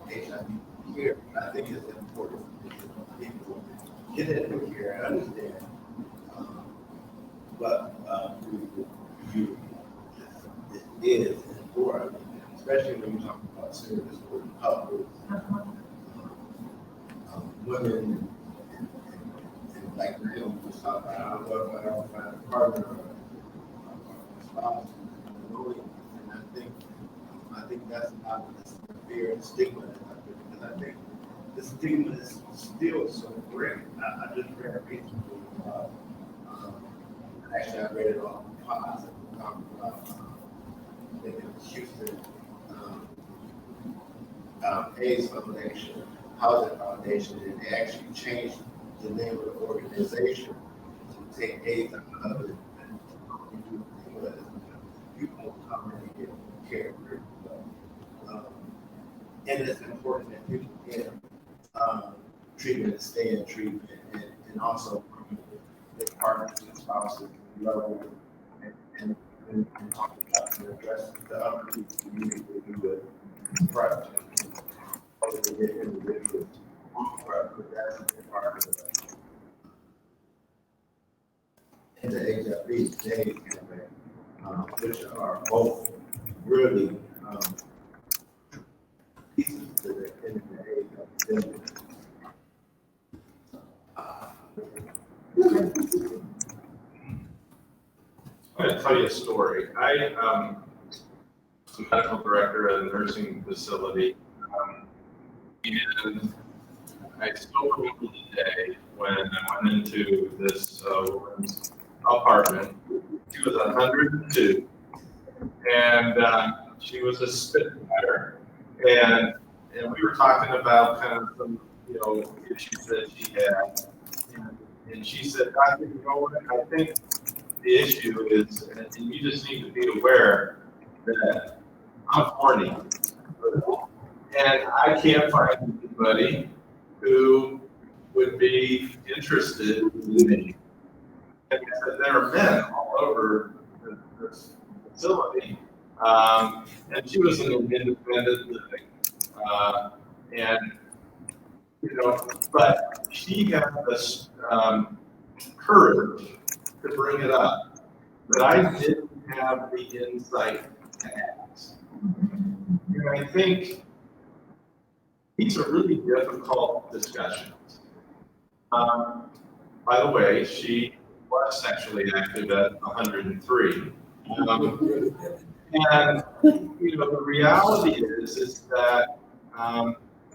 HIV here. I think it's important for people get into care, I understand. But you, it is important, especially when you talk about service for the public, women, and like you know, we talk about, I don't know if I don't find a partner or a spouse, and I think that's not the fear and stigma, because I think the stigma is still so great. I just read recently, actually I read it on Pause, talking about, I think it was Houston, AIDS Foundation, Housing Foundation, and they actually changed the name of the organization to take AIDS out of it. People won't come in and get care. And it's important that people get treatment, stay in treatment, and also the partners and spouses love and talk about and address the other community that we would private. Individuals, that's a big part of it. And the HIV campaign, which are both really pieces to the HIV epidemic. I'm going to tell you a story. I was a medical director at a nursing facility, and I still remember the day when I went into this woman's apartment. She was 102, and she was a spitfire, and we were talking about kind of some issues that she had, and she said, "Doctor, you know what? I think the issue is, and you just need to be aware that I'm horny, and I can't find anybody who would be interested in me." And I said, there are men all over this facility, and she was an independent living, and but she had this courage to bring it up, that I didn't have the insight to ask. And I think these are really difficult discussions. By the way, she was sexually active at 103. And the reality is that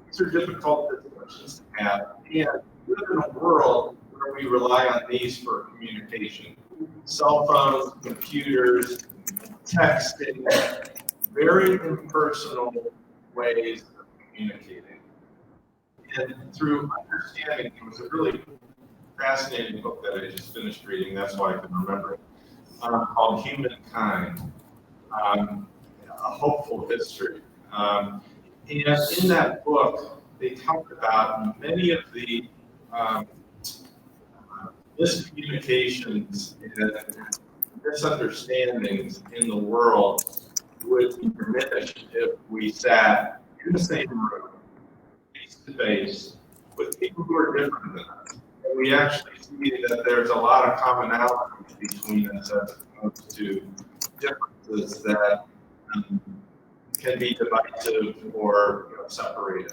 these are difficult discussions to have. And we live in a world where we rely on these for communication. Cell phones, computers, texting, very impersonal ways of communicating. And through understanding, it was a really fascinating book that I just finished reading, that's why I can remember it, called Humankind, a Hopeful History. And in that book, they talk about many of the miscommunications and misunderstandings in the world would be diminished if we sat in the same room, face to face, with people who are different than us. And we actually see that there's a lot of commonality between us as opposed to differences that can be divisive or separated.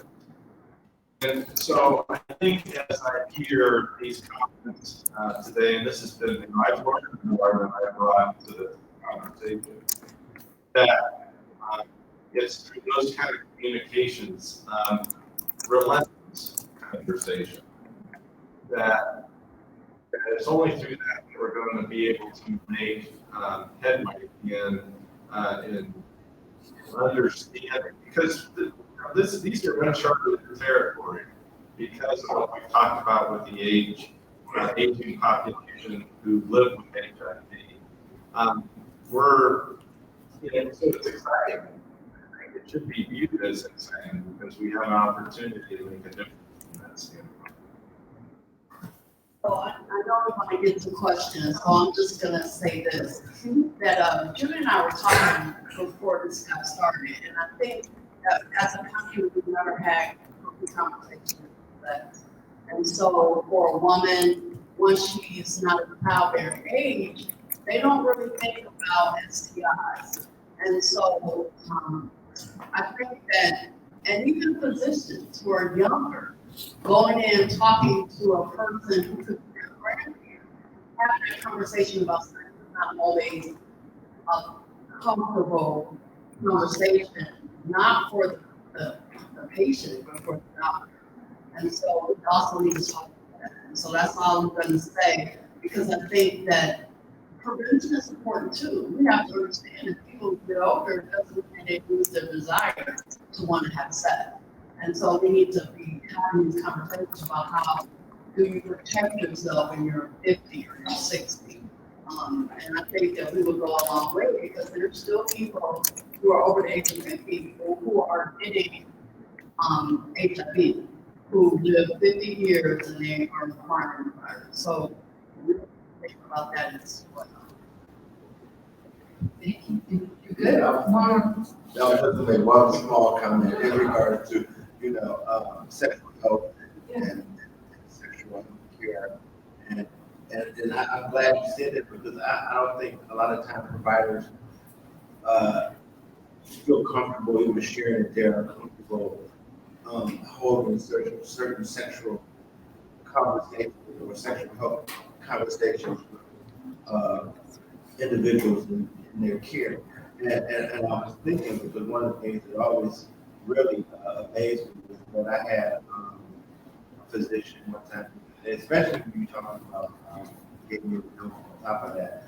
And so I think as I hear these comments today, and this has been, I've learned more than I brought to the conversation, that it's through those kind of communications, relentless conversation, that it's only through that we're going to be able to make headway in understanding, because these are uncharted territory because of what we've talked about with the aging population who live with HIV. So it's exciting. I think it should be viewed as exciting because we have an opportunity to make a difference in that standpoint. So I know I want to get to questions, so I'm just gonna say this, that Jim and I were talking before this got started, and I think that as a country, we've never had conversations that And so for a woman, once she's not of childbearing age, they don't really think about STIs. And so I think that, and even physicians who are younger, going in, talking to a person who could be their grandparent, having a conversation about sex is not always a comfortable conversation, not for the patient, but for the doctor. And so we also need to talk about that. And so that's all I'm going to say, because I think that prevention is important too. We have to understand that people get older, it doesn't mean they lose their desire to want to have sex. And so we need to be having these conversations about how do you protect yourself when you're 50 or you're 60. And I think that we would go a long way, because there's still people who are over the age of 50 who are getting HIV, who live 50 years and they are requiring virus. So we think about that as well. Thank you. You're good. Now, just to make one small comment in regard to, sexual health and sexual care. And I'm glad you said it, because I don't think a lot of times providers feel comfortable even sharing that they're comfortable holding certain sexual conversations or sexual health conversations with individuals in their care. And I was thinking, because one of the things that always really amazed me was when I had a physician one time, especially when you're talking about getting your bill on top of that.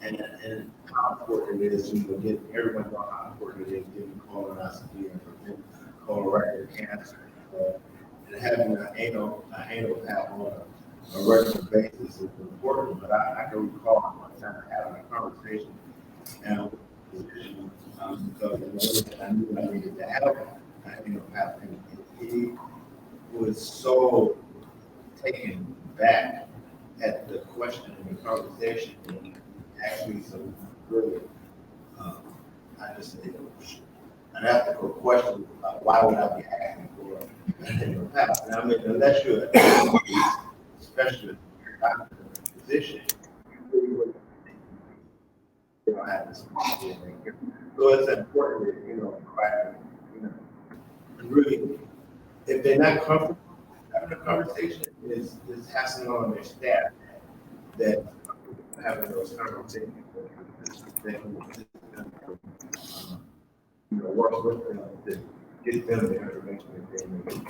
And how important it is, get everyone know how important it is getting colonoscopy and prevent colorectal cancer, and having an anal pap on a regular basis is important. But I can recall one time having a conversation with a physician, because I knew I needed to have an anal pap, and he was so taken back at the question in the conversation, and actually some really, I just think it was an ethical question about why would I be asking for an anal pap? And I mean, unless you're a specialist, you're a doctor, a physician, you really wouldn't think you don't have this problem. So it's important that, providers, really, if they're not comfortable having a conversation, is passing on their staff that having those conversations, work with them to get them the information that they need.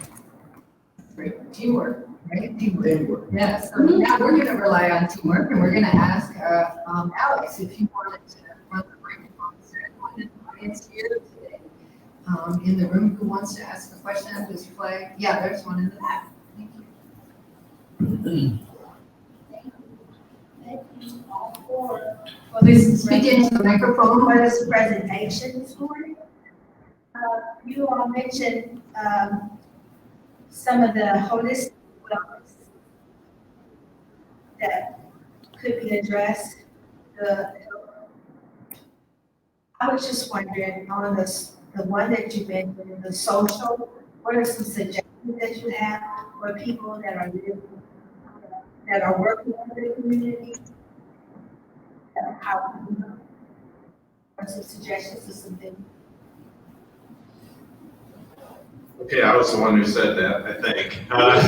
Great. Teamwork, right? Teamwork. Yeah, so now we're going to rely on teamwork, and we're going to ask Alex if you wanted to run the microphone. Is there anyone in the audience here today in the room who wants to ask a question of this flag? Yeah, there's one in the back. Thank you. Well, this Speak into the microphone. for this presentation this morning. You all mentioned some of the holistic wellness that could be addressed. I was just wondering on the one that you mentioned, the social, what are some suggestions that you have for people that are living, that are working in the community? How, or some suggestions or something? Okay, I was the one who said that, I think. I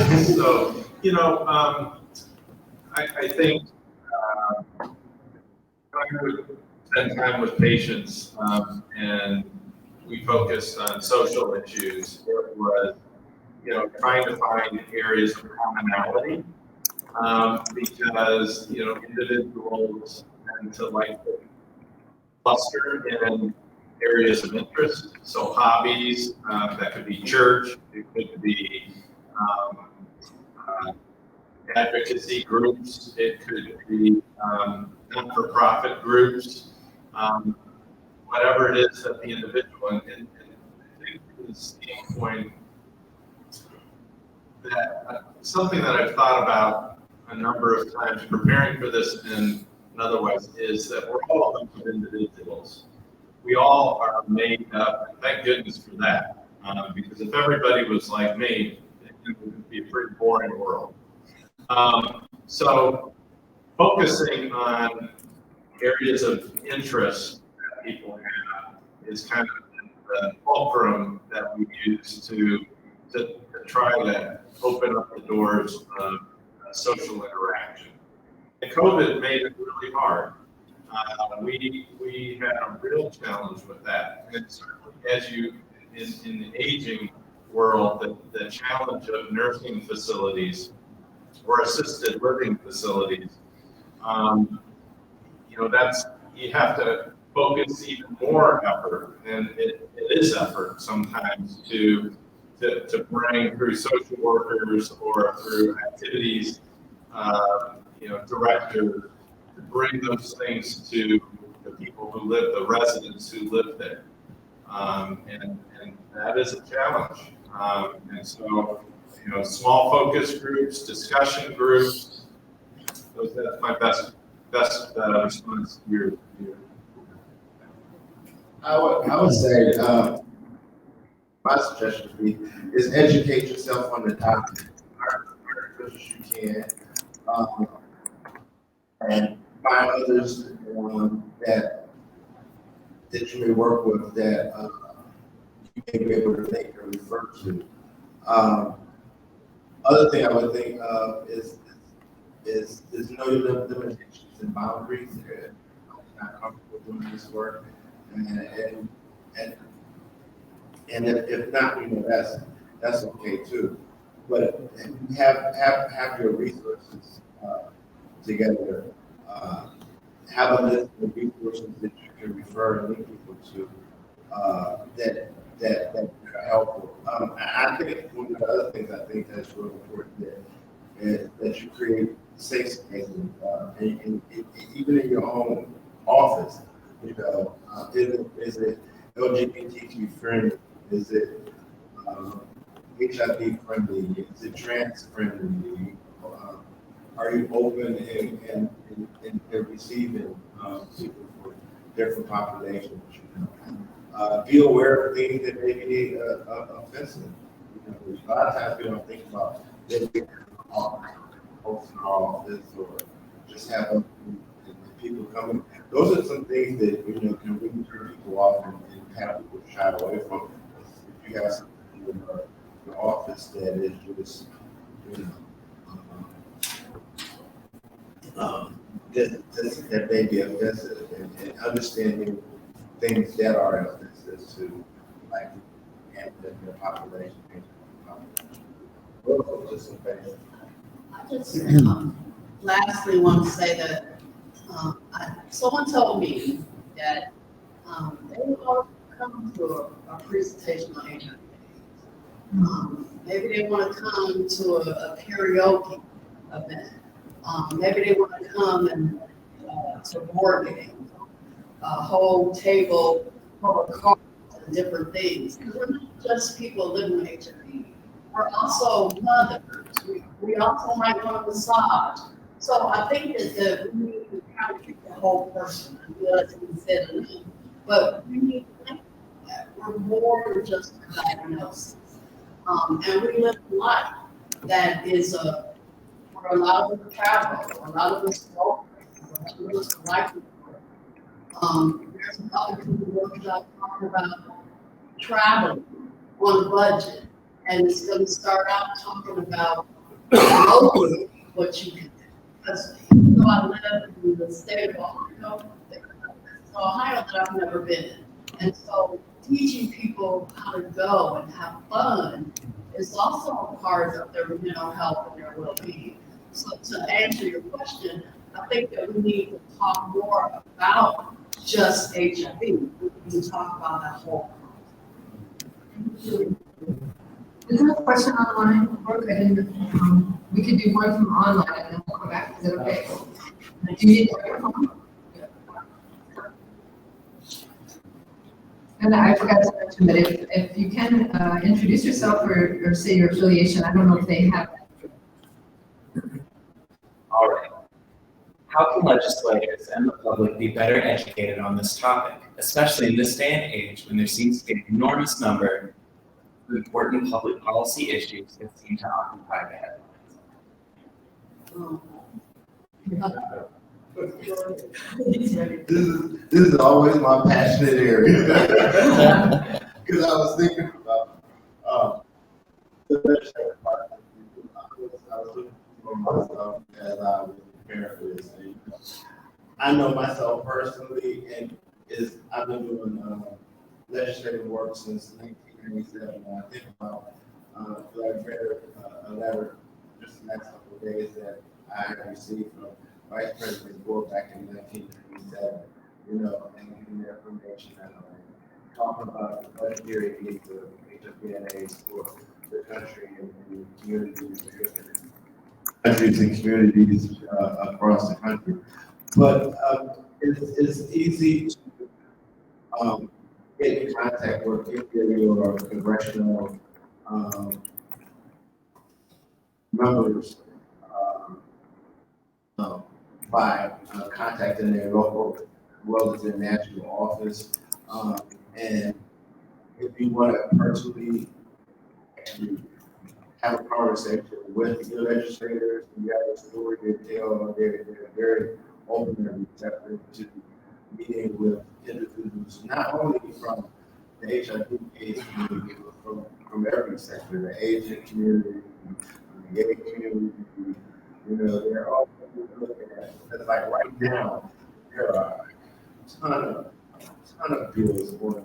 think I would spend time with patients, and we focused on social issues. It was, trying to find areas of commonality, because, individuals tend to like to cluster in areas of interest. So hobbies, that could be church, it could be advocacy groups, it could be not-for-profit groups, whatever it is that the individual, and I think from the standpoint that something that I've thought about a number of times preparing for this and otherwise is that we're all a bunch of individuals. We all are made up, and thank goodness for that, because if everybody was like me, it would be a pretty boring world. So focusing on areas of interest that people have is kind of the fulcrum that we use to try to open up the doors of social interaction. And COVID made it really hard. We had a real challenge with that. And certainly as you, in the aging world, the challenge of nursing facilities or assisted living facilities, you have to focus even more effort, and it is effort sometimes to bring through social workers or through activities, directors, to bring those things to the people who live, the residents who live there. And that is a challenge. And so, small focus groups, discussion groups, that's my best response to your. I would say, my suggestion would be is educate yourself on the topic as much as you can, and find others that you may work with that you may be able to think or refer to. Other thing I would think of is know your limitations and boundaries. You're not comfortable doing this work, and if not, that's okay too. But have your resources together. Have a list of resources that you can refer and link people to that are helpful. I think one of the other things I think that's really important is that you create safe spaces, and even in your own office. Is it LGBTQ friendly? Is it HIV friendly? Is it trans friendly? Are you open and receiving people for different populations? Be aware of things that may be offensive. A lot of times we don't think about hosting our office or just having people coming. Those are some things that can really turn people off and have people shy away from. If you have something in your office that is just that may be offensive, and understanding things that are offensive to like the population. I just lastly want to say that someone told me that they will come to a presentation on HIV. Maybe they want to come to a karaoke event. Maybe they want to come and to board meetings, a whole table full of cards and different things. Because we're not just people living with HIV. We're also mothers. We also might want a massage. So I think that we need to kind of treat the whole person. I feel that's been said enough. But we need to think that we're more than just a diagnosis. And we live a life that is for a lot of us travel, a lot of us go, a lot of us like to work. There's a couple of people workshop talking about traveling on a budget. And it's going to start out talking about locally what you can do. Because even though I live in the state of Ohio, there's Ohio that I've never been in. And so teaching people how to go and have fun is also a part of their mental health and their well-being. So to answer your question, I think that we need to talk more about just HIV. We need to talk about that whole problem. Is there a question online? Brooke, I didn't, we could do one from online and then we'll come back. Is that okay? Do you need a microphone? And I forgot to mention that if you can introduce yourself or say your affiliation, I don't know if they have that. All right. How can legislators and the public be better educated on this topic, especially in this day and age when there seems to be an enormous number of important public policy issues that seem to occupy the headlines. This is always my passionate area. Because I was thinking about the legislative part. I was looking for myself as I was preparing for this thing. I know myself personally, and I've been doing legislative work since 1997. And I think about I read a letter just the last couple of days that I received from Vice President Gore back in 1997, you know, and giving the information and talking about the budgetary needs of HSANs for the country and communities, countries and communities across the country. But it's easy to get in contact with your congressional members by contacting their local as well as their national office. And if you want to personally actually have a conversation with your legislators, you have a story to tell, they're very open and receptive to meeting with individuals, not only from the HIV AIDS community, but from every sector, the Asian community, the gay community, you know, they're all looking at it. Like right now, there are a ton of bills going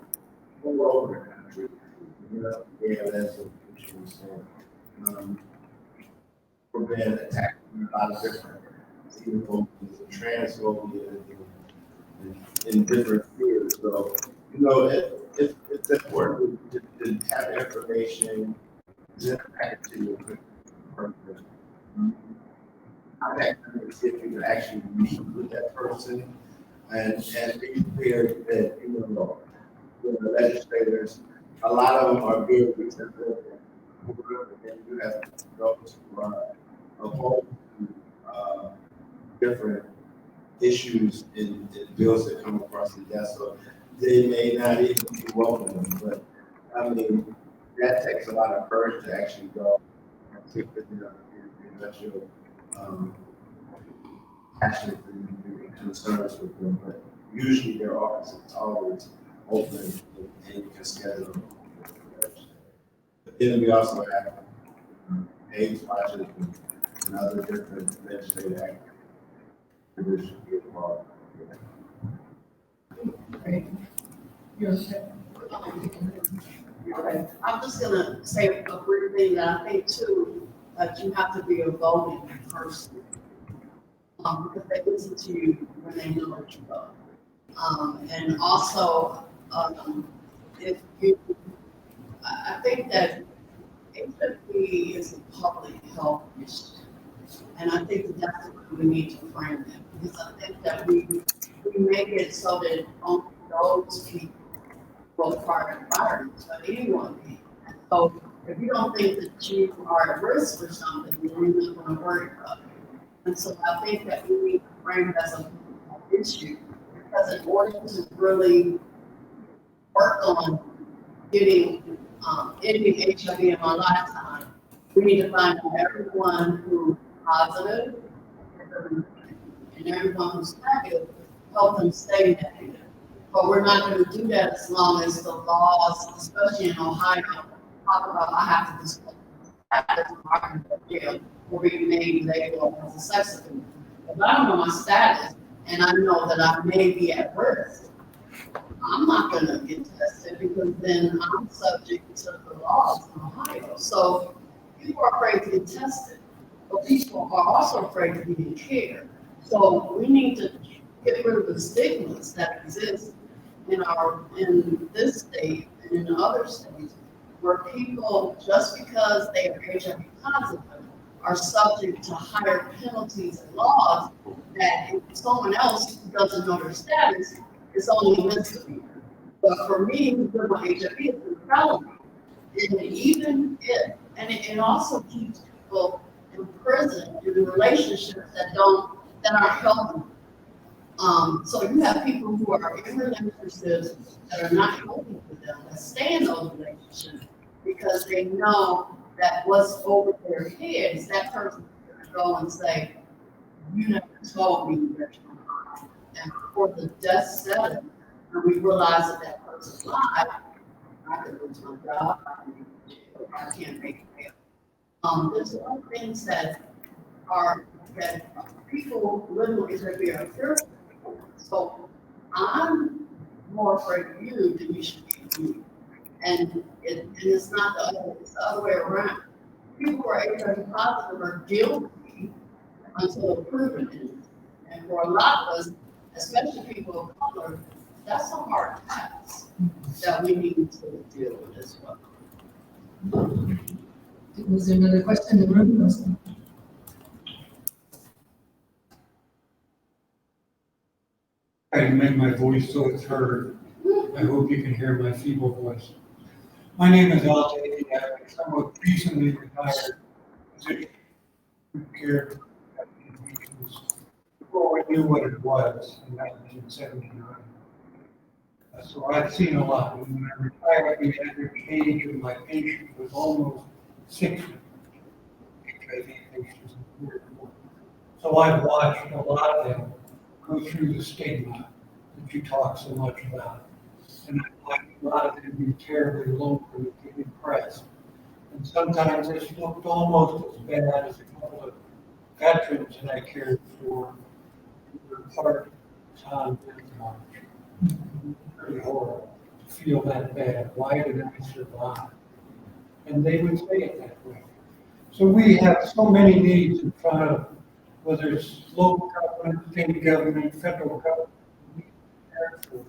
all over the country. You know, ALS issues and prevent attack from a lot of different xenophobia and transphobia in different fields. So, you know, it's important to have information back to your person. I see if you can actually meet with that person and be prepared that, you know, the legislators, a lot of them are very receptive and you have to go to a whole different issues in bills that come across the desk. So they may not even be welcome, but I mean, that takes a lot of courage to actually go and take the, you know, your passion and concerns with them. But usually their office is always open and you can schedule them. But then we also have AIDS watches and other different legislative activities should be involved. Great. You're okay. Okay. I'm just gonna say a brief thing that I think too, that you have to be a voting person. Because they listen to you when they know that you vote. And also, if you, I think that HIV is a public health issue. And I think that that's what we need to frame it. Because I think that we make it so that only those people will part of violence, but anyone can. So if you don't think that you are at risk for something, then you're not going to worry about it. And so I think that we need to frame it as an issue, because in order to really work on getting ending HIV in my lifetime, we need to find out everyone who's positive and everyone who's negative, help them stay negative. But we're not going to do that as long as the laws, especially in Ohio, talk about I have to disclose or being made legal as a sex offender. If I don't know my status and I know that I may be at risk, I'm not going to get tested because then I'm subject to the laws in Ohio. So people are afraid to get tested, but people are also afraid to be in care. So we need to get rid of the stigmas that exist in this state and in other states, where people, just because they are HIV positive, are subject to higher penalties and laws that if someone else who doesn't know their status is only a misdemeanor. But for me, who put my HIV, it's a felony. And even if, and it also keeps people in prison in relationships that aren't healthy. So you have people who are in relationships that are not healthy for them, that stay in those relationships because they know that what's over their heads, that person's gonna go and say, you never told me that you're lying. And before the dust settles, and we realize that that person's lied, I could lose my job, I can't make it pay. There's a lot of things that people live with that we are fearful. So I'm more afraid of you than you should be of me. And it's not it's the other way around. People who are HIV positive are guilty until proven innocent. And for a lot of us, especially people of color, that's a hard task that we need to deal with as well. Was there another question in the room? Try to make my voice so it's heard. I hope you can hear my feeble voice. My name is Al Davey. I'm a somewhat recently retired physician who cared for patients before we knew what it was in 1979. So I've seen a lot. And when I retired, the average age of my patient was almost 60. HIV patients. So I've watched a lot of them go through the stigma that you talk so much about. And I've watched a lot of them be terribly lonely and depressed. And sometimes it's looked almost as bad as a couple of veterans that I cared for who were part-time death march. Pretty horrible to feel that bad. Why did I survive? And they would say it that way. So we have so many needs in front of, whether it's local government, state government, federal government, we need to prepare for.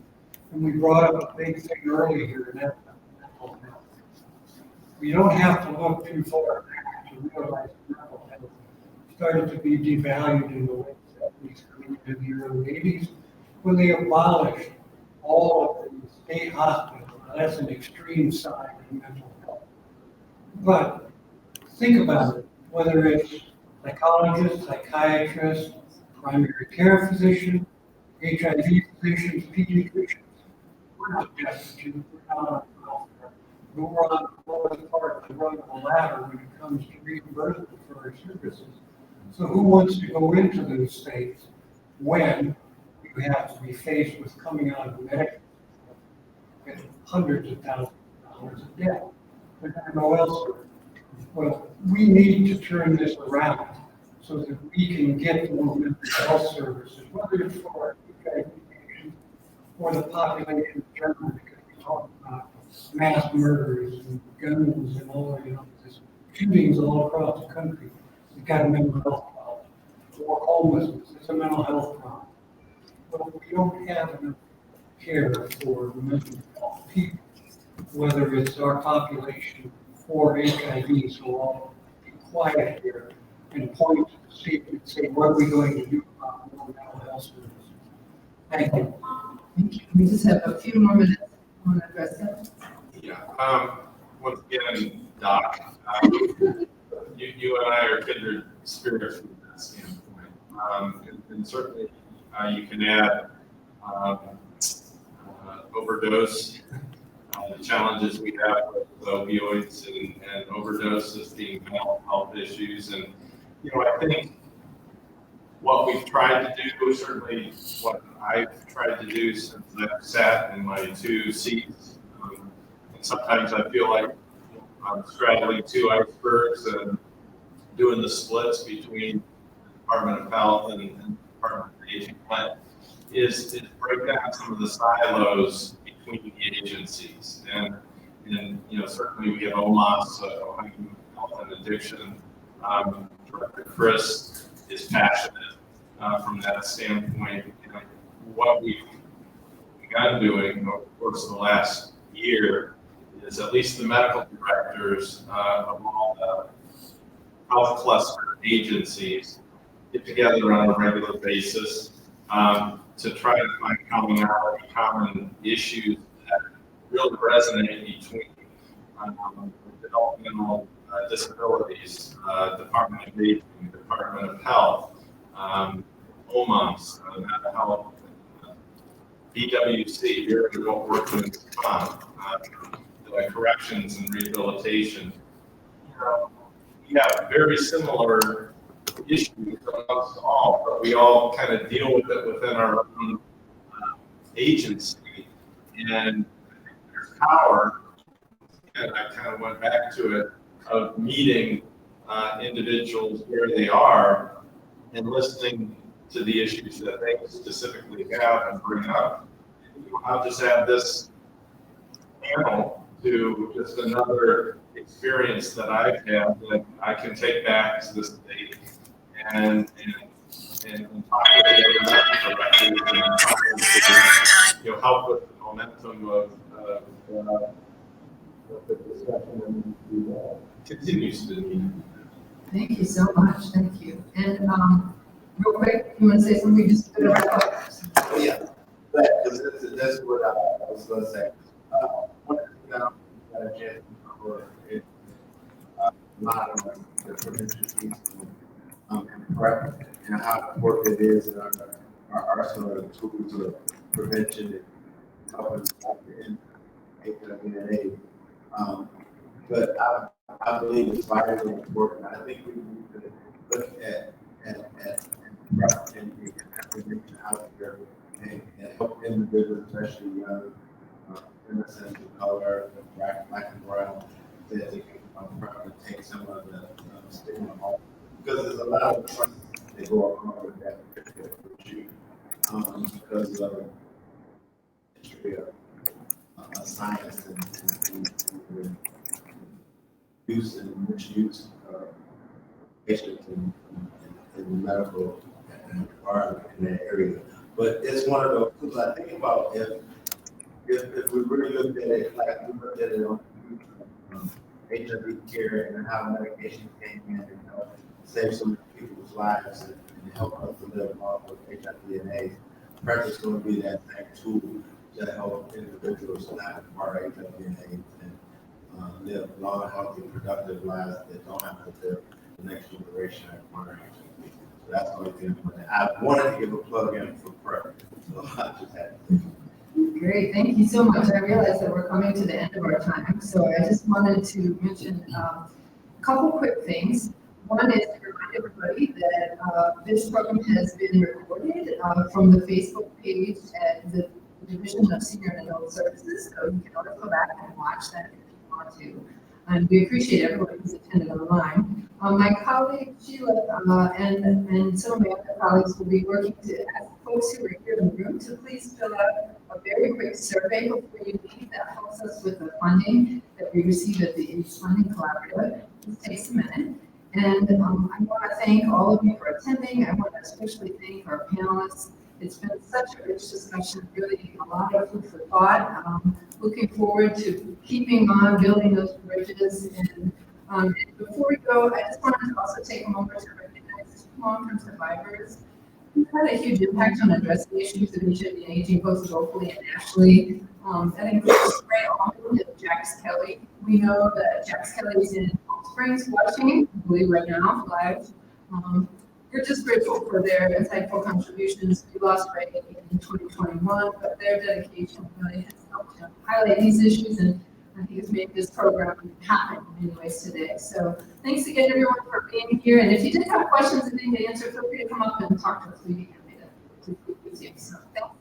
And we brought up a big thing earlier here, and that's mental health. We don't have to look too far back to realize mental health started to be devalued in the late 70s, coming into the early 80s, when they abolished all of the state hospitals. Now, that's an extreme side of mental health. But think about it, whether it's psychologists, psychiatrists, primary care physicians, HIV physicians, pediatricians. We're not destitute, we're not on welfare, but we're on the lowest part of the rung of the ladder when it comes to reimbursement for our services. So who wants to go into those states when you have to be faced with coming out of medical with hundreds of thousands of dollars of debt? They're going to go elsewhere. Well, we need to turn this around so that we can get more mental health services, whether it's for our HIV patients or the population in general, because we talk about mass murders and guns and all, this shootings all across the country. We've got a mental health problem. Or homelessness, it's a mental health problem. But we don't have enough care for mental health people, whether it's our population or HIV, so I'll be quiet here and point to see if you say, what are we going to do about more mental health services? Thank you. Thank you. We just have a few more minutes. I want to address that. Yeah. Once again, Doc, you and I are kindred spirits from that standpoint. And certainly you can add overdose, the challenges we have with opioids and overdoses being mental health issues. And, I think what we've tried to do, certainly what I've tried to do since I've sat in my two seats, and sometimes I feel like I'm straddling two icebergs and doing the splits between the Department of Health and the Department of Aging Plan, is break down some of the silos between the agencies. And certainly we have OMAS, Ohio Health and Addiction. Director Chris is passionate from that standpoint. What we've begun doing over the course of the last year is at least the medical directors of all the health cluster agencies get together on a regular basis to try to find commonality, common issues that really resonate between developmental disabilities, Department of Aging, Department of Health, OMAS, Mental Health, BWC, here we don't work with corrections and rehabilitation. We have very similar issues amongst all, but we all kind of deal with it within our own agency. And there's power, and I kind of went back to it, of meeting individuals where they are and listening to the issues that they specifically have and bring up. I'll just add this panel to just another experience that I've had that I can take back to the state and talk with the other directors and help with the momentum of the discussion and continues to be. Thank you so much, thank you. And real quick, you want to say something just to wrap up? Yeah, because that's what I was going to say. One thing that I got a chance to cover is a lot of the prevention piece and PrEP and how important it is in our arsenal of tools of prevention and helping stop the HIV and AIDS. But I believe it's vitally important. I think we need to look at PrEP and prevention out there and help individuals, especially young innocent of color, black and brown, that they can take some of the stigma off. Because there's a lot of trust that go along with that issue because of a science and use and misuse of patients in the medical environment in that area. But it's one of those things I think about if we really looked at it like we looked at it on HIV care and how medication came in and helped save some people's lives and help us to live off of HIV and AIDS. PrEP is going to be that same tool to help individuals not acquire HIV and AIDS and live long, healthy, productive lives that don't have to live the next generation acquiring HIV. So that's the only thing I wanted to give a plug in for PrEP. So I just had to. Great, thank you so much. I realize that we're coming to the end of our time, so I just wanted to mention a couple quick things. One is to remind everybody that this program has been recorded from the Facebook page at the Division of Senior and Adult Services, so you can always go back and watch that if you want to. And we appreciate everyone who's attended online. My colleague Sheila and some of my other colleagues will be working to ask folks who are here in the room to please fill out a very quick survey before you leave. That helps us with the funding that we receive at the AIDS Funding Collaborative. It takes a minute. And I want to thank all of you for attending. I want to especially thank our panelists. It's been such a rich discussion, really a lot of food for thought. Looking forward to keeping on building those bridges. And before we go, I just wanted to also take a moment to recognize long-term survivors. We've had a huge impact on addressing issues of HIV and aging, both locally and nationally. That includes Ray Almond and Jax Kelly. We know that Jax Kelly is in Palm Springs watching, I believe right now, live. We're just grateful for their insightful contributions. We lost Ray in 2021, but their dedication really has helped to highlight these issues, and I think it's made this program happen in many ways today. So thanks again, everyone, for being here. And if you did have questions and need to answer, feel free to come up and talk to us. We'd be happy to speak with you. So thanks.